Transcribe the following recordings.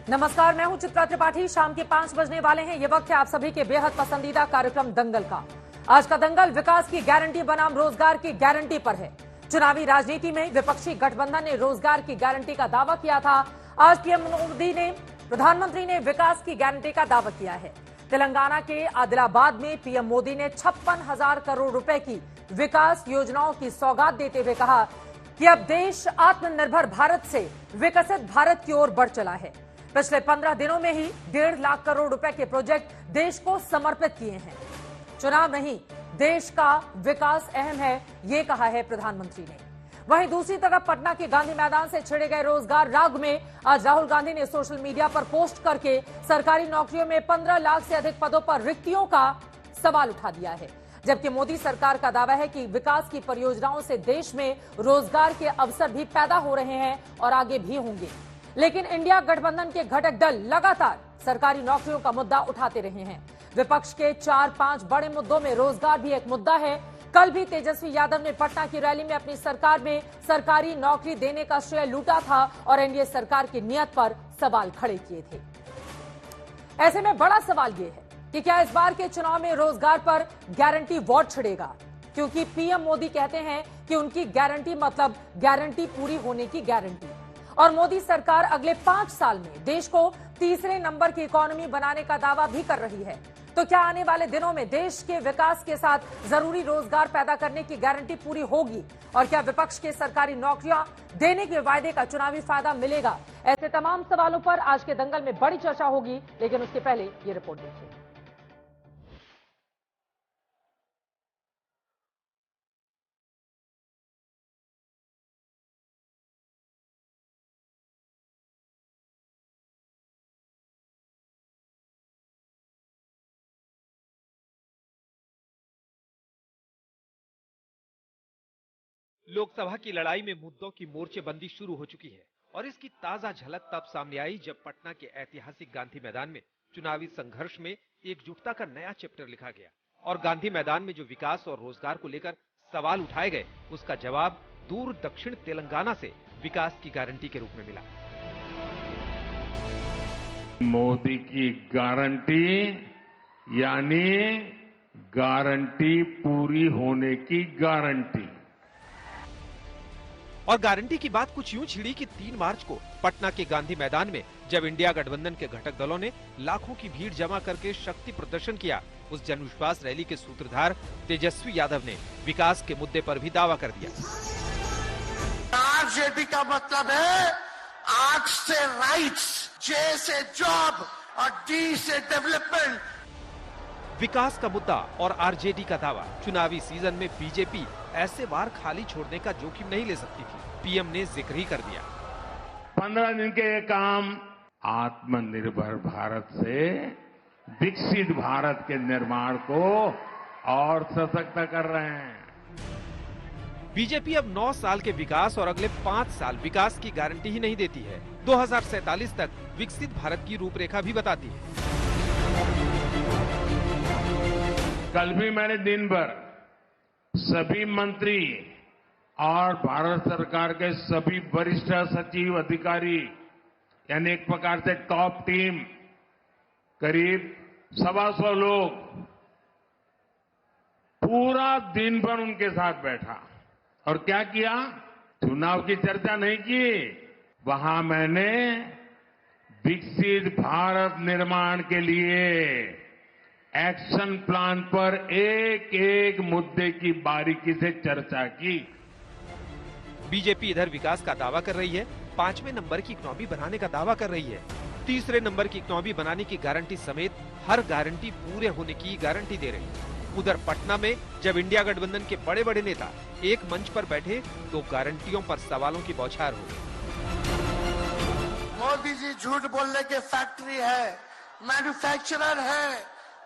नमस्कार, मैं हूं चित्रा त्रिपाठी। शाम के 5 बजने वाले हैं। ये वक्त है आप सभी के बेहद पसंदीदा कार्यक्रम दंगल का। आज का दंगल विकास की गारंटी बनाम रोजगार की गारंटी पर है। चुनावी राजनीति में विपक्षी गठबंधन ने रोजगार की गारंटी का दावा किया था। आज प्रधानमंत्री ने विकास की गारंटी का दावा किया है। तेलंगाना के आदिलाबाद में पीएम मोदी ने 56,000 करोड़ रुपए की विकास योजनाओं की सौगात देते हुए कहा कि अब देश आत्मनिर्भर भारत से विकसित भारत की ओर बढ़ चला है। पिछले 15 दिनों में ही 1.5 लाख करोड़ रुपए के प्रोजेक्ट देश को समर्पित किए हैं। चुनाव नहीं, देश का विकास अहम है, ये कहा है प्रधानमंत्री ने। वहीं दूसरी तरफ पटना के गांधी मैदान से छिड़े गए रोजगार राग में आज राहुल गांधी ने सोशल मीडिया पर पोस्ट करके सरकारी नौकरियों में 15 लाख से अधिक पदों पर रिक्तियों का सवाल उठा दिया है। जबकि मोदी सरकार का दावा है कि विकास की परियोजनाओं से देश में रोजगार के अवसर भी पैदा हो रहे हैं और आगे भी होंगे। लेकिन इंडिया गठबंधन के घटक दल लगातार सरकारी नौकरियों का मुद्दा उठाते रहे हैं। विपक्ष के 4-5 बड़े मुद्दों में रोजगार भी एक मुद्दा है। कल भी तेजस्वी यादव ने पटना की रैली में अपनी सरकार में सरकारी नौकरी देने का श्रेय लूटा था और एनडीए सरकार की नीयत पर सवाल खड़े किए थे। ऐसे में बड़ा सवाल यह है कि क्या इस बार के चुनाव में रोजगार पर गारंटी वॉर छिड़ेगा, क्योंकि पीएम मोदी कहते हैं कि उनकी गारंटी मतलब गारंटी पूरी होने की गारंटी। और मोदी सरकार अगले 5 साल में देश को तीसरे नंबर की इकोनॉमी बनाने का दावा भी कर रही है। तो क्या आने वाले दिनों में देश के विकास के साथ जरूरी रोजगार पैदा करने की गारंटी पूरी होगी? और क्या विपक्ष के सरकारी नौकरियां देने के वायदे का चुनावी फायदा मिलेगा? ऐसे तमाम सवालों पर आज के दंगल में बड़ी चर्चा होगी, लेकिन उसके पहले ये रिपोर्ट देखिए। लोकसभा की लड़ाई में मुद्दों की मोर्चेबंदी शुरू हो चुकी है और इसकी ताजा झलक तब सामने आई जब पटना के ऐतिहासिक गांधी मैदान में चुनावी संघर्ष में एकजुटता का नया चैप्टर लिखा गया और गांधी मैदान में जो विकास और रोजगार को लेकर सवाल उठाए गए, उसका जवाब दूर दक्षिण तेलंगाना से विकास की गारंटी के रूप में मिला। मोदी की गारंटी यानी गारंटी पूरी होने की गारंटी। और गारंटी की बात कुछ यूं छिड़ी कि 3 मार्च को पटना के गांधी मैदान में जब इंडिया गठबंधन के घटक दलों ने लाखों की भीड़ जमा करके शक्ति प्रदर्शन किया, उस जनविश्वास रैली के सूत्रधार तेजस्वी यादव ने विकास के मुद्दे पर भी दावा कर दिया। आरजेडी का मतलब है आर से राइट्स, जे से जॉब और डी से डेवलपमेंट। विकास का मुद्दा और आरजेडी का दावा। चुनावी सीजन में बीजेपी ऐसे वार खाली छोड़ने का जोखिम नहीं ले सकती थी, पीएम ने जिक्र ही कर दिया। 15 दिन के ये काम आत्मनिर्भर भारत से विकसित भारत के निर्माण को और सशक्त कर रहे हैं। बीजेपी अब 9 साल के विकास और अगले 5 साल विकास की गारंटी ही नहीं देती है, 2047 तक विकसित भारत की रूपरेखा भी बताती है। कल भी मैंने दिन भर सभी मंत्री और भारत सरकार के सभी वरिष्ठ सचिव अधिकारी यानी एक प्रकार से टॉप टीम करीब 125 लोग पूरा दिन भर उनके साथ बैठा और क्या किया? चुनाव की चर्चा नहीं की। वहां मैंने विकसित भारत निर्माण के लिए एक्शन प्लान पर एक एक मुद्दे की बारीकी से चर्चा की। बीजेपी इधर विकास का दावा कर रही है, 5वें नंबर की इकोनॉमी बनाने का दावा कर रही है, तीसरे नंबर की इकोनॉमी बनाने की गारंटी समेत हर गारंटी पूरे होने की गारंटी दे रही है। उधर पटना में जब इंडिया गठबंधन के बड़े बड़े नेता एक मंच पर बैठे तो गारंटियों पर सवालों की बौछार हो गई। मोदी जी झूठ बोलने के फैक्ट्री है, मैन्युफैक्चरर है,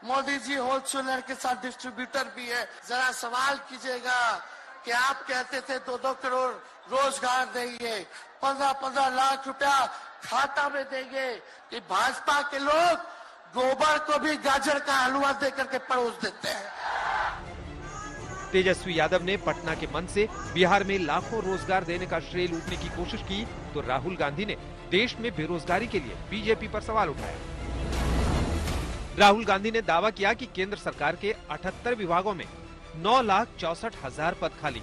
मोदी जी होलसेलर के साथ डिस्ट्रीब्यूटर भी है। जरा सवाल कीजिएगा कि आप कहते थे 2-2 करोड़ रोजगार देंगे, 15-15 लाख रुपया खाता में देंगे, कि भाजपा के लोग गोबर को भी गाजर का हलवा देकर के परोस देते हैं। तेजस्वी यादव ने पटना के मन से बिहार में लाखों रोजगार देने का श्रेय लूटने की कोशिश की, तो राहुल गांधी ने देश में बेरोजगारी के लिए बीजेपी पर सवाल उठाया। राहुल गांधी ने दावा किया कि केंद्र सरकार के 78 विभागों में 9,64,000 पद खाली।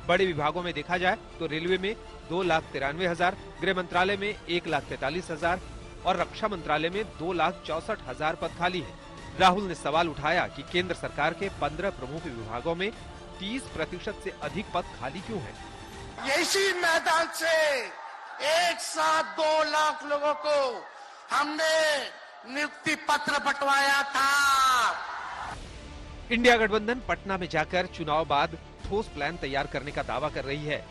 बड़े विभागों में देखा जाए तो रेलवे में 2,93,000, गृह मंत्रालय में 1,43,000 और रक्षा मंत्रालय में 2,64,000 पद खाली है। राहुल ने सवाल उठाया कि केंद्र सरकार के 15 प्रमुख विभागों में 30% से अधिक पद खाली क्यों हैं? इसी मैदान से एक साथ 2 लाख लोगों को हमने नियुक्ति पत्र बंटवाया था। इंडिया गठबंधन पटना में जाकर चुनाव बाद ठोस प्लान तैयार करने का दावा कर रही है,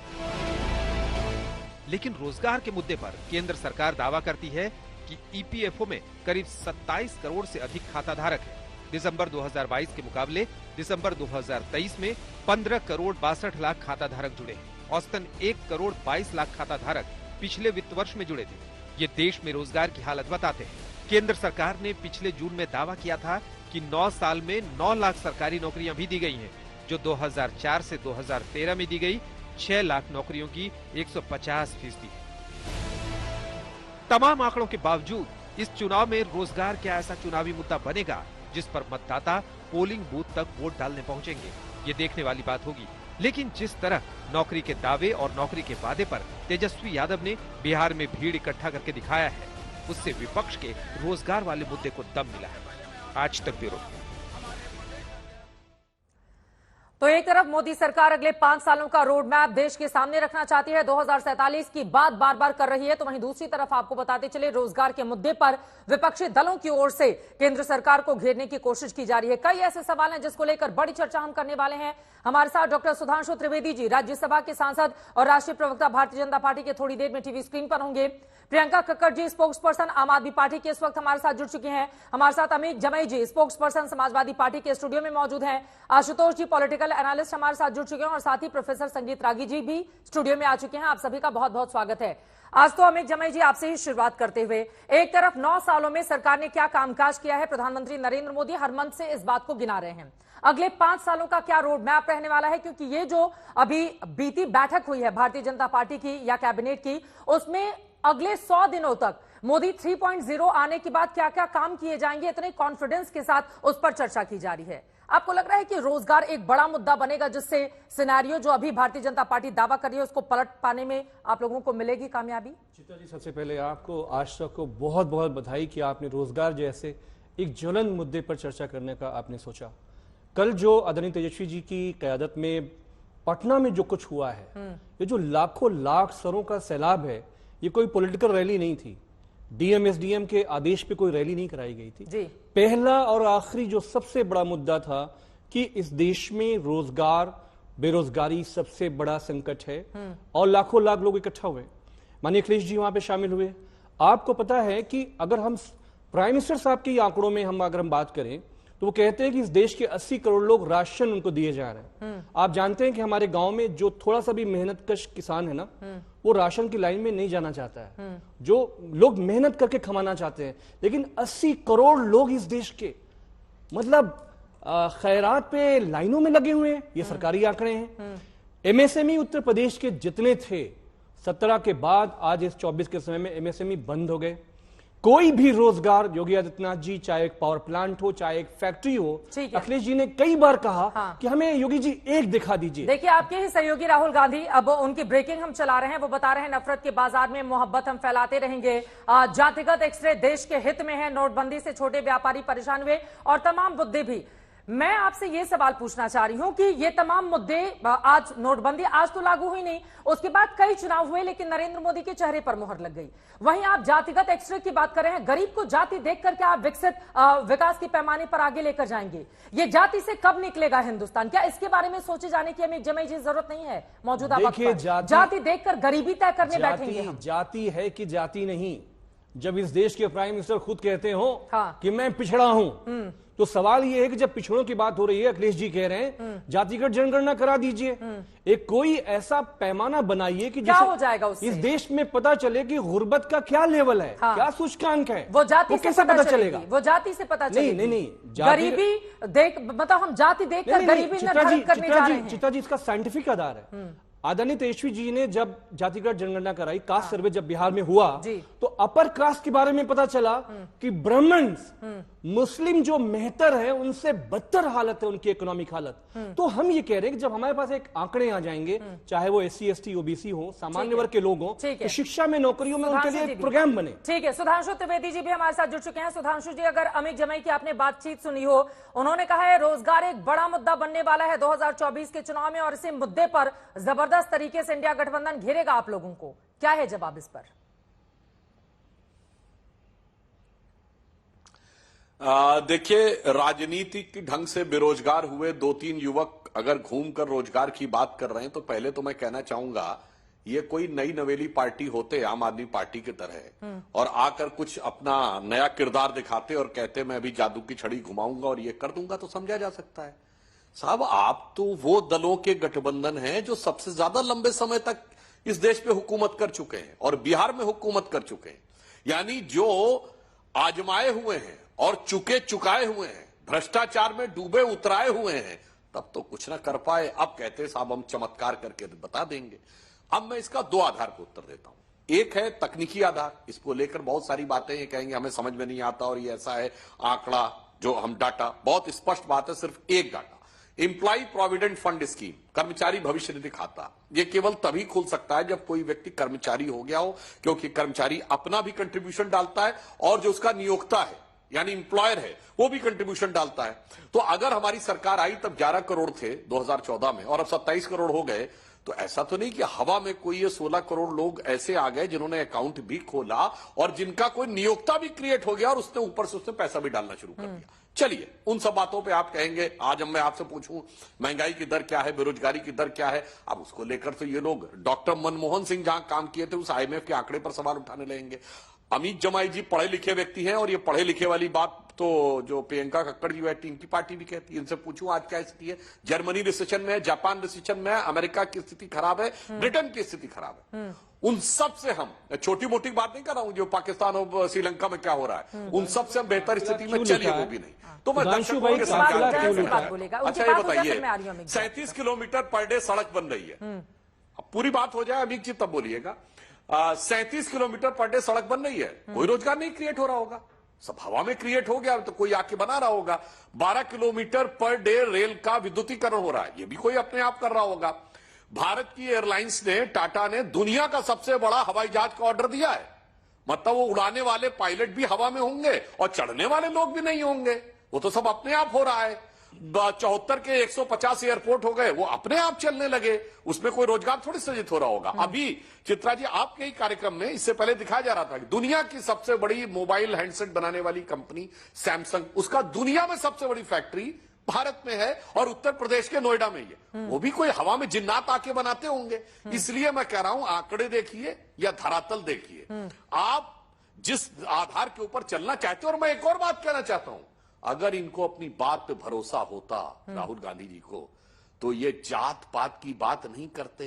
लेकिन रोजगार के मुद्दे पर केंद्र सरकार दावा करती है कि ईपीएफओ में करीब 27 करोड़ से अधिक खाता धारक है। दिसंबर 2022 के मुकाबले दिसंबर 2023 में 15 करोड़ 62 लाख खाता धारक जुड़े। औसतन 1 करोड़ 22 लाख खाता धारक पिछले वित्त वर्ष में जुड़े थे। ये देश में रोजगार की हालत बताते हैं। केंद्र सरकार ने पिछले जून में दावा किया था कि 9 साल में 9 लाख सरकारी नौकरियां भी दी गई हैं, जो 2004 से 2013 में दी गई 6 लाख नौकरियों की 150%। तमाम आंकड़ों के बावजूद इस चुनाव में रोजगार क्या ऐसा चुनावी मुद्दा बनेगा जिस पर मतदाता पोलिंग बूथ तक वोट डालने पहुंचेंगे? ये देखने वाली बात होगी। लेकिन जिस तरह नौकरी के दावे और नौकरी के वादे पर तेजस्वी यादव ने बिहार में भीड़ इकट्ठा करके दिखाया है, उससे विपक्ष के रोजगार वाले मुद्दे को दम मिला है। आज तक ब्यूरो। तो एक तरफ मोदी सरकार अगले 5 सालों का रोड मैप देश के सामने रखना चाहती है, 2047 की बात बार बार कर रही है, तो वहीं दूसरी तरफ आपको बताते चले रोजगार के मुद्दे पर विपक्षी दलों की ओर से केंद्र सरकार को घेरने की कोशिश की जा रही है। कई ऐसे सवाल हैं जिसको लेकर बड़ी चर्चा हम करने वाले हैं। हमारे साथ डॉक्टर सुधांशु त्रिवेदी जी, राज्यसभा के सांसद और राष्ट्रीय प्रवक्ता भारतीय जनता पार्टी के, थोड़ी देर में टीवी स्क्रीन पर होंगे। प्रियंका कक्कड़ जी, स्पोक्स पर्सन आम आदमी पार्टी के, इस वक्त हमारे साथ जुड़ चुके हैं। हमारे साथ अमित जमई जी, स्पोक्स पर्सन समाजवादी पार्टी के, स्टूडियो में मौजूद हैं। आशुतोष जी, पॉलिटिकल एनालिस्ट, हमारे साथ जुड़ चुके हैं और साथ ही प्रोफेसर संगीत रागी जी भी स्टूडियो में आ चुके हैं। आप सभी का बहुत बहुत स्वागत है। आज तो अमित जमई जी, आपसे ही शुरुआत करते हुए, एक तरफ 9 सालों में सरकार ने क्या कामकाज किया है, प्रधानमंत्री नरेंद्र मोदी हर मंच से इस बात को गिना रहे हैं। अगले 5 सालों का क्या रोड मैप रहने वाला है, क्योंकि ये जो अभी बीती बैठक हुई है भारतीय जनता पार्टी की या कैबिनेट की, उसमें अगले 100 दिनों तक मोदी 3.0 आने के बाद क्या क्या काम किए जाएंगे, इतने कॉन्फिडेंस के साथ उस पर चर्चा की जा रही है। आपको लग रहा है कि रोजगार एक बड़ा मुद्दा बनेगा जिससे सिनेरियो जो अभी भारतीय जनता पार्टी दावा कर रही है उसको पलट पाने में आप लोगों को मिलेगी कामयाबी? चित्रा जी, सबसे पहले आपको आज तक को बहुत बहुत बधाई कि आपने रोजगार जैसे एक ज्वलंत मुद्दे पर चर्चा करने का आपने सोचा। कल जो आदरणीय तेजस्वी जी की क़यादत में पटना में जो कुछ हुआ है, ये जो लाखों लाख सरों का सैलाब है, ये कोई पॉलिटिकल रैली नहीं थी, डीएम के आदेश पे कोई रैली नहीं कराई गई थी जी। पहला और आखिरी जो सबसे बड़ा मुद्दा था कि इस देश में रोजगार, बेरोजगारी सबसे बड़ा संकट है और लाखों लाख लोग इकट्ठा हुए। माननीय अखिलेश जी वहां पे शामिल हुए। आपको पता है कि अगर हम प्राइम मिनिस्टर साहब के आंकड़ों में अगर हम बात करें तो वो कहते हैं कि इस देश के 80 करोड़ लोग राशन उनको दिए जा रहे हैं। आप जानते हैं कि हमारे गांव में जो थोड़ा सा भी मेहनतकश किसान है ना, वो राशन की लाइन में नहीं जाना चाहता है। जो लोग मेहनत करके कमाना चाहते हैं, लेकिन 80 करोड़ लोग इस देश के मतलब खैरात पे लाइनों में लगे हुए हैं। ये सरकारी आंकड़े हैं। एमएसएमई उत्तर प्रदेश के जितने थे 17 के बाद आज इस 24 के समय में एमएसएमई बंद हो गए। कोई भी रोजगार, योगी आदित्यनाथ जी, चाहे एक पावर प्लांट हो, चाहे एक फैक्ट्री हो, अखिलेश जी ने कई बार कहा कि हमें योगी जी एक दिखा दीजिए। देखिए, आपके ही सहयोगी राहुल गांधी, अब उनकी ब्रेकिंग हम चला रहे हैं, वो बता रहे हैं नफरत के बाजार में मोहब्बत हम फैलाते रहेंगे, जातिगत एक्सरे देश के हित में है, नोटबंदी से छोटे व्यापारी परेशान हुए और तमाम मुद्दे भी। मैं आपसे ये सवाल पूछना चाह रही हूं कि ये तमाम मुद्दे, आज नोटबंदी आज तो लागू हुई नहीं, उसके बाद कई चुनाव हुए, लेकिन नरेंद्र मोदी के चेहरे पर मुहर लग गई। वहीं आप जातिगत एक्सरे की बात कर रहे हैं। गरीब को जाति देखकर क्या आप विकास के पैमाने पर आगे लेकर जाएंगे? ये जाति से कब निकलेगा हिंदुस्तान? क्या इसके बारे में सोचे जाने की हमें जमई जी जरूरत नहीं है मौजूदा वक्त पर? जाति देखकर गरीबी तय करने बैठेंगे हम। जाति है कि जाति नहीं, जब इस देश के प्राइम मिनिस्टर खुद कहते हो हाँ। कि मैं पिछड़ा हूं, तो सवाल ये है कि जब पिछड़ों की बात हो रही है, अखिलेश जी कह रहे हैं जातिगत जनगणना करा दीजिए, एक कोई ऐसा पैमाना बनाइए कि क्या जिससे हो जाएगा उससे? इस देश में पता चले कि गुर्बत का क्या लेवल है, हाँ। क्या सूचकांक है, वो जाति से कैसे पता चलेगा? वो जाति से पता चलेगी। नहीं, गरीबी देख, मतलब हम जाति देखकर गरीबी निर्धारित करने जा रहे हैं। चित्रा जी, इसका साइंटिफिक आधार है। आदरणीय तेजस्वी जी ने जब जातिगत जनगणना कराई, कास्ट सर्वे जब बिहार में हुआ, तो अपर कास्ट के बारे में पता चला कि ब्राह्मण्स, मुस्लिम जो मेहतर है उनसे बदतर हालत है उनकी इकोनॉमिक हालत। तो हम ये कह रहे हैं कि जब हमारे पास एक आंकड़े आ जाएंगे, चाहे वो SC ST OBC हो, सामान्य वर्ग के लोग हो, तो शिक्षा में, नौकरियों में उनके लिए एक प्रोग्राम बने। ठीक है, सुधांशु त्रिवेदी जी भी हमारे साथ जुड़ चुके हैं। सुधांशु जी, अगर अमित जमाई की आपने बातचीत सुनी हो, उन्होंने कहा है रोजगार एक बड़ा मुद्दा बनने वाला है 2024 के चुनाव में, और इसी मुद्दे पर जबरदस्त तरीके से इंडिया गठबंधन घेरेगा आप लोगों को। क्या है जवाब इस पर? देखिए, राजनीतिक ढंग से बेरोजगार हुए 2-3 युवक अगर घूमकर रोजगार की बात कर रहे हैं, तो पहले तो मैं कहना चाहूंगा ये कोई नई नवेली पार्टी होते आम आदमी पार्टी की तरह, और आकर कुछ अपना नया किरदार दिखाते और कहते मैं अभी जादू की छड़ी घुमाऊंगा और ये कर दूंगा, तो समझा जा सकता है। साहब, आप तो वो दलों के गठबंधन हैं जो सबसे ज्यादा लंबे समय तक इस देश पे हुकूमत कर चुके हैं और बिहार में हुकूमत कर चुके हैं, यानी जो आजमाए हुए हैं और चुकाए हुए हैं, भ्रष्टाचार में डूबे उतराए हुए हैं, तब तो कुछ ना कर पाए। अब कहते साहब हम चमत्कार करके बता देंगे। अब मैं इसका 2 आधार पर उत्तर देता हूं। एक है तकनीकी आधार, इसको लेकर बहुत सारी बातें ये कहेंगे हमें समझ में नहीं आता और ये ऐसा है, आंकड़ा जो हम डाटा, बहुत स्पष्ट बात है, सिर्फ एक data, employee provident fund scheme, कर्मचारी भविष्य निधि खाता, ये केवल तभी खुल सकता है जब कोई व्यक्ति कर्मचारी हो गया हो, क्योंकि कर्मचारी अपना भी कंट्रीब्यूशन डालता है और जो उसका नियोक्ता है यानी एम्प्लॉयर है वो भी कंट्रीब्यूशन डालता है। तो अगर हमारी सरकार आई तब 11 करोड़ थे 2014 में और अब 27 करोड़ हो गए, तो ऐसा तो नहीं कि हवा में कोई ये 16 करोड़ लोग ऐसे आ गए जिन्होंने अकाउंट भी खोला और जिनका कोई नियोक्ता भी क्रिएट हो गया और उसने ऊपर से उसने पैसा भी डालना शुरू कर दिया। चलिए, उन सब बातों पे आप कहेंगे, आज हम मैं आपसे पूछूं महंगाई की दर क्या है, बेरोजगारी की दर क्या है, अब उसको लेकर तो ये लोग डॉक्टर मनमोहन सिंह जहां काम किए थे उस IMF के आंकड़े पर सवाल उठाने लगेंगे। अमित जमाई जी पढ़े लिखे व्यक्ति हैं और ये पढ़े लिखे वाली बात तो जो प्रियंका कक्कड़ जी है टीम की पार्टी भी कहती है। इनसे पूछूं आज क्या स्थिति है, जर्मनी रिसेशन में है, जापान रिसेशन में है, अमेरिका की स्थिति खराब है, ब्रिटेन की स्थिति खराब है। उन सब से हम, छोटी मोटी बात नहीं कर रहा हूं जो पाकिस्तान और श्रीलंका में क्या हो रहा है, उन सब से हम बेहतर स्थिति में चलिए वो भी नहीं। तो मैं दर्शकों के साथ अच्छा ये बताइए, 37 किलोमीटर पर डे सड़क बन रही है, अब पूरी बात हो जाए अमित जी तब बोलिएगा। 37 किलोमीटर पर डे सड़क बन रही है, कोई रोजगार नहीं क्रिएट हो रहा होगा, सब हवा में क्रिएट हो गया, तो कोई आके बना रहा होगा। 12 किलोमीटर पर डे रेल का विद्युतीकरण हो रहा है, ये भी कोई अपने आप कर रहा होगा। भारत की एयरलाइंस ने, टाटा ने दुनिया का सबसे बड़ा हवाई जहाज का ऑर्डर दिया है, मतलब वो उड़ाने वाले पायलट भी हवा में होंगे और चढ़ने वाले लोग भी नहीं होंगे, वो तो सब अपने आप हो रहा है। 74 के 150 एयरपोर्ट हो गए, वो अपने आप चलने लगे, उसमें कोई रोजगार थोड़ी सृजित हो रहा होगा। अभी चित्रा जी आपके ही कार्यक्रम में इससे पहले दिखाया जा रहा था कि दुनिया की सबसे बड़ी मोबाइल हैंडसेट बनाने वाली कंपनी सैमसंग, उसका दुनिया में सबसे बड़ी फैक्ट्री भारत में है और उत्तर प्रदेश के नोएडा में है। वो भी कोई हवा में जिन्नात आके बनाते होंगे। इसलिए मैं कह रहा हूं आंकड़े देखिए या धरातल देखिए, आप जिस आधार के ऊपर चलना चाहते हो। और मैं एक और बात कहना चाहता हूं, अगर इनको अपनी बात पे भरोसा होता राहुल गांधी जी को, तो ये जात पात की बात नहीं करते,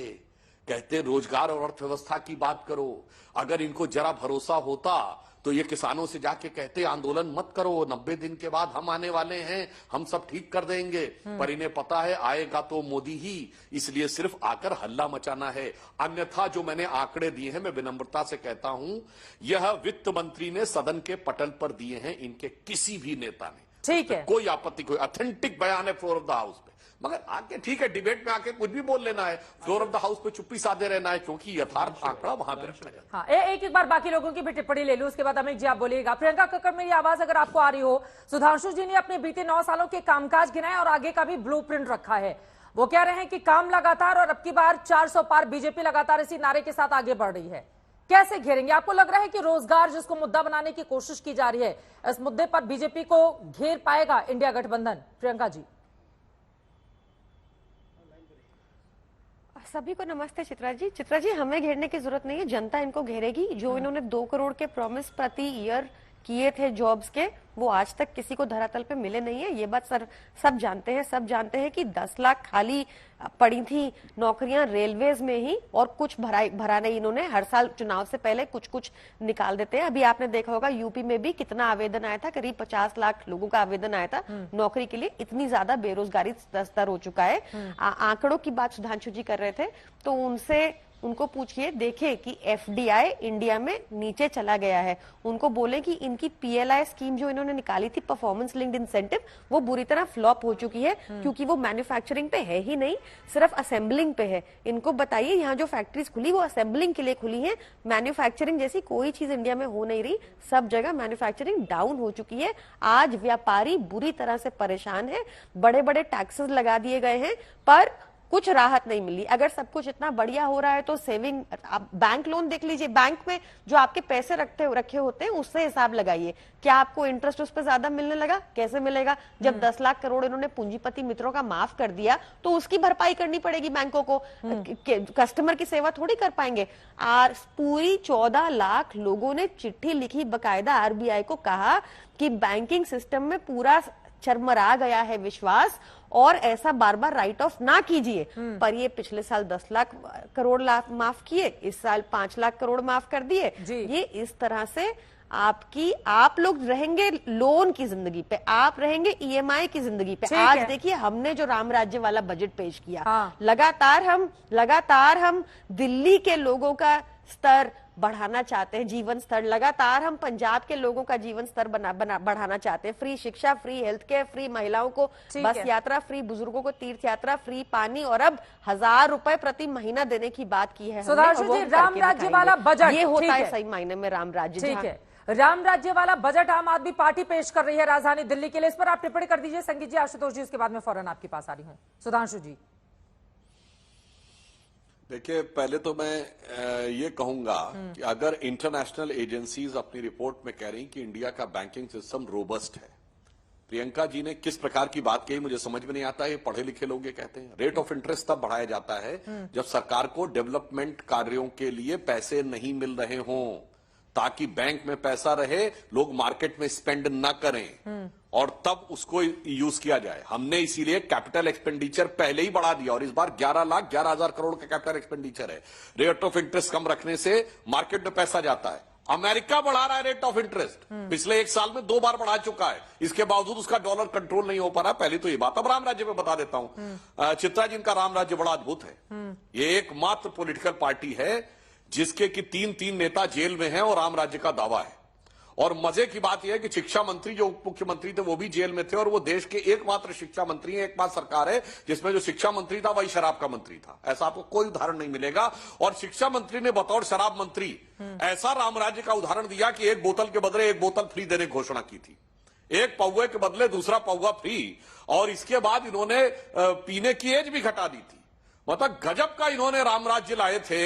कहते रोजगार और अर्थव्यवस्था की बात करो। अगर इनको जरा भरोसा होता तो ये किसानों से जाके कहते आंदोलन मत करो, 90 दिन के बाद हम आने वाले हैं, हम सब ठीक कर देंगे। पर इन्हें पता है आएगा तो मोदी ही, इसलिए सिर्फ आकर हल्ला मचाना है। अन्यथा जो मैंने आंकड़े दिए हैं, मैं विनम्रता से कहता हूं, यह वित्त मंत्री ने सदन के पटल पर दिए हैं, इनके किसी भी नेता ने। ठीक है, कोई आपत्ति, कोई ऑथेंटिक बयान है फ्लोर ऑफ द हाउस पे, मगर आके ठीक है डिबेट में आके कुछ भी बोल लेना है, फ्लोर ऑफ द हाउस पे चुप्पी साधे रहना है, क्योंकि यथार्थ आंकड़ा वहां पे रखा जाता है। हाँ, एक बार बाकी लोगों की भी टिप्पणी ले लूं, उसके बाद अमित जी आप बोलिएगा। प्रियंका कक्कड़, मेरी आवाज अगर आपको आ रही हो, सुधांशु जी ने अपने बीते 9 सालों के कामकाज गिनाए और आगे का भी ब्लूप्रिंट रखा है। वो कह रहे हैं कि काम लगातार और अब की बार 400 पार, बीजेपी लगातार इसी नारे के साथ आगे बढ़ रही है। कैसे घेरेंगे? आपको लग रहा है कि रोजगार जिसको मुद्दा बनाने की कोशिश की जा रही है, इस मुद्दे पर बीजेपी को घेर पाएगा इंडिया गठबंधन? प्रियंका जी। सभी को नमस्ते चित्रा जी। चित्रा जी, हमें घेरने की जरूरत नहीं है, जनता इनको घेरेगी। जो इन्होंने 2 करोड़ के प्रॉमिस प्रति ईयर किए थे जॉब्स के, वो आज तक किसी को धरातल पे मिले नहीं है। ये बात सब जानते हैं। सब जानते हैं कि 10 लाख खाली पड़ी थी नौकरियां रेलवेज में ही, और कुछ भरा नहीं इन्होंने। हर साल चुनाव से पहले कुछ निकाल देते हैं। अभी आपने देखा होगा यूपी में भी कितना आवेदन आया था, करीब 50 लाख लोगों का आवेदन आया था नौकरी के लिए। इतनी ज्यादा बेरोजगारी स्तर हो चुका है। आंकड़ों की बात सुधांशु जी कर रहे थे, तो उनको पूछिए, देखें कि एफडीआई इंडिया में नीचे चला गया है। उनको बोले कि इनकी पीएलआई स्कीम जो इन्होंने निकाली थी, परफॉर्मेंस लिंक्ड इंसेंटिव, वो बुरी तरह फ्लॉप हो चुकी है, क्योंकि वो मैन्युफैक्चरिंग पे है ही नहीं, सिर्फ असेंबलिंग पे है। इनको बताइए, यहाँ जो फैक्ट्रीज खुली वो असेंबलिंग के लिए खुली है। मैन्युफैक्चरिंग जैसी कोई चीज इंडिया में हो नहीं रही। सब जगह मैन्युफैक्चरिंग डाउन हो चुकी है। आज व्यापारी बुरी तरह से परेशान है। बड़े बड़े टैक्सेस लगा दिए गए हैं, पर कुछ राहत नहीं मिली। अगर सब कुछ इतना बढ़िया हो रहा है तो सेविंग, आप बैंक लोन देख लीजिए, बैंक में जो आपके पैसे रखे होते हैं उससे हिसाब लगाइए, क्या आपको इंटरेस्ट उस पर ज्यादा मिलने लगा? कैसे मिलेगा? जब 10 लाख करोड़ इन्होंने पूंजीपति मित्रों का माफ कर दिया, तो उसकी भरपाई करनी पड़ेगी बैंकों को। कस्टमर की सेवा थोड़ी कर पाएंगे। पूरी 14 लाख लोगों ने चिट्ठी लिखी, बकायदा आरबीआई को कहा कि बैंकिंग सिस्टम में पूरा चरमरा गया है विश्वास, और ऐसा बार बार राइट ऑफ ना कीजिए। पर ये पिछले साल 10 लाख करोड़ माफ किए, इस साल 5 लाख करोड़ माफ कर दिए। ये इस तरह से आप लोग रहेंगे लोन की जिंदगी पे, आप रहेंगे ईएमआई की जिंदगी पे। आज देखिए, हमने जो राम राज्य वाला बजट पेश किया, लगातार हम दिल्ली के लोगों का स्तर बढ़ाना चाहते हैं, जीवन स्तर। लगातार हम पंजाब के लोगों का जीवन स्तर बढ़ाना चाहते हैं। फ्री शिक्षा, फ्री हेल्थ केयर, फ्री महिलाओं को बस यात्रा, फ्री बुजुर्गों को तीर्थ यात्रा, फ्री पानी, और अब 1000 रुपए प्रति महीना देने की बात की है। सुधांशु जी, राम राज्य वाला बजट, ये होता है सही मायने में राम राज्य। ठीक है, राम राज्य वाला बजट आम आदमी पार्टी पेश कर रही है राजधानी दिल्ली के लिए। इस पर आप टिप्पणी कर दीजिए संगीत जी, आशुतोष जी, उसके बाद में फौरन आपके पास आ रही हूँ। सुधांशु जी। देखिए, पहले तो मैं ये कहूंगा कि अगर इंटरनेशनल एजेंसीज अपनी रिपोर्ट में कह रही कि इंडिया का बैंकिंग सिस्टम रोबस्ट है, प्रियंका जी ने किस प्रकार की बात कही मुझे समझ में नहीं आता है। पढ़े लिखे लोग ये कहते हैं रेट ऑफ इंटरेस्ट तब बढ़ाया जाता है जब सरकार को डेवलपमेंट कार्यों के लिए पैसे नहीं मिल रहे हों, ताकि बैंक में पैसा रहे, लोग मार्केट में स्पेंड ना करें, और तब उसको यूज किया जाए। हमने इसीलिए कैपिटल एक्सपेंडिचर पहले ही बढ़ा दिया, और इस बार 11,11,000 करोड़ का कैपिटल एक्सपेंडिचर है। रेट ऑफ इंटरेस्ट कम रखने से मार्केट में पैसा जाता है। अमेरिका बढ़ा रहा है रेट ऑफ इंटरेस्ट, पिछले 1 साल में 2 बार बढ़ा चुका है, इसके बावजूद उसका डॉलर कंट्रोल नहीं हो पा रहा। पहले तो ये बात। अब राम राज्य में बता देता हूं, चित्रा जी, इनका राम राज्य बड़ा अद्भुत है। ये एकमात्र पॉलिटिकल पार्टी है जिसके कि 3 नेता जेल में हैं और राम राज्य का दावा है। और मजे की बात यह है कि शिक्षा मंत्री जो उप मुख्यमंत्री थे वो भी जेल में थे, और वो देश के एकमात्र शिक्षा मंत्री हैं। एकमात्र सरकार है जिसमें जो शिक्षा मंत्री था वही शराब का मंत्री था। ऐसा आपको कोई उदाहरण नहीं मिलेगा। और शिक्षा मंत्री ने बतौर शराब मंत्री ऐसा राम राज्य का उदाहरण दिया कि 1 बोतल के बदले 1 बोतल फ्री देने की घोषणा की थी, 1 पौवे के बदले दूसरा पौवा फ्री, और इसके बाद इन्होंने पीने की एज भी घटा दी थी। मतलब गजब का इन्होंने राम राज्य लाए थे।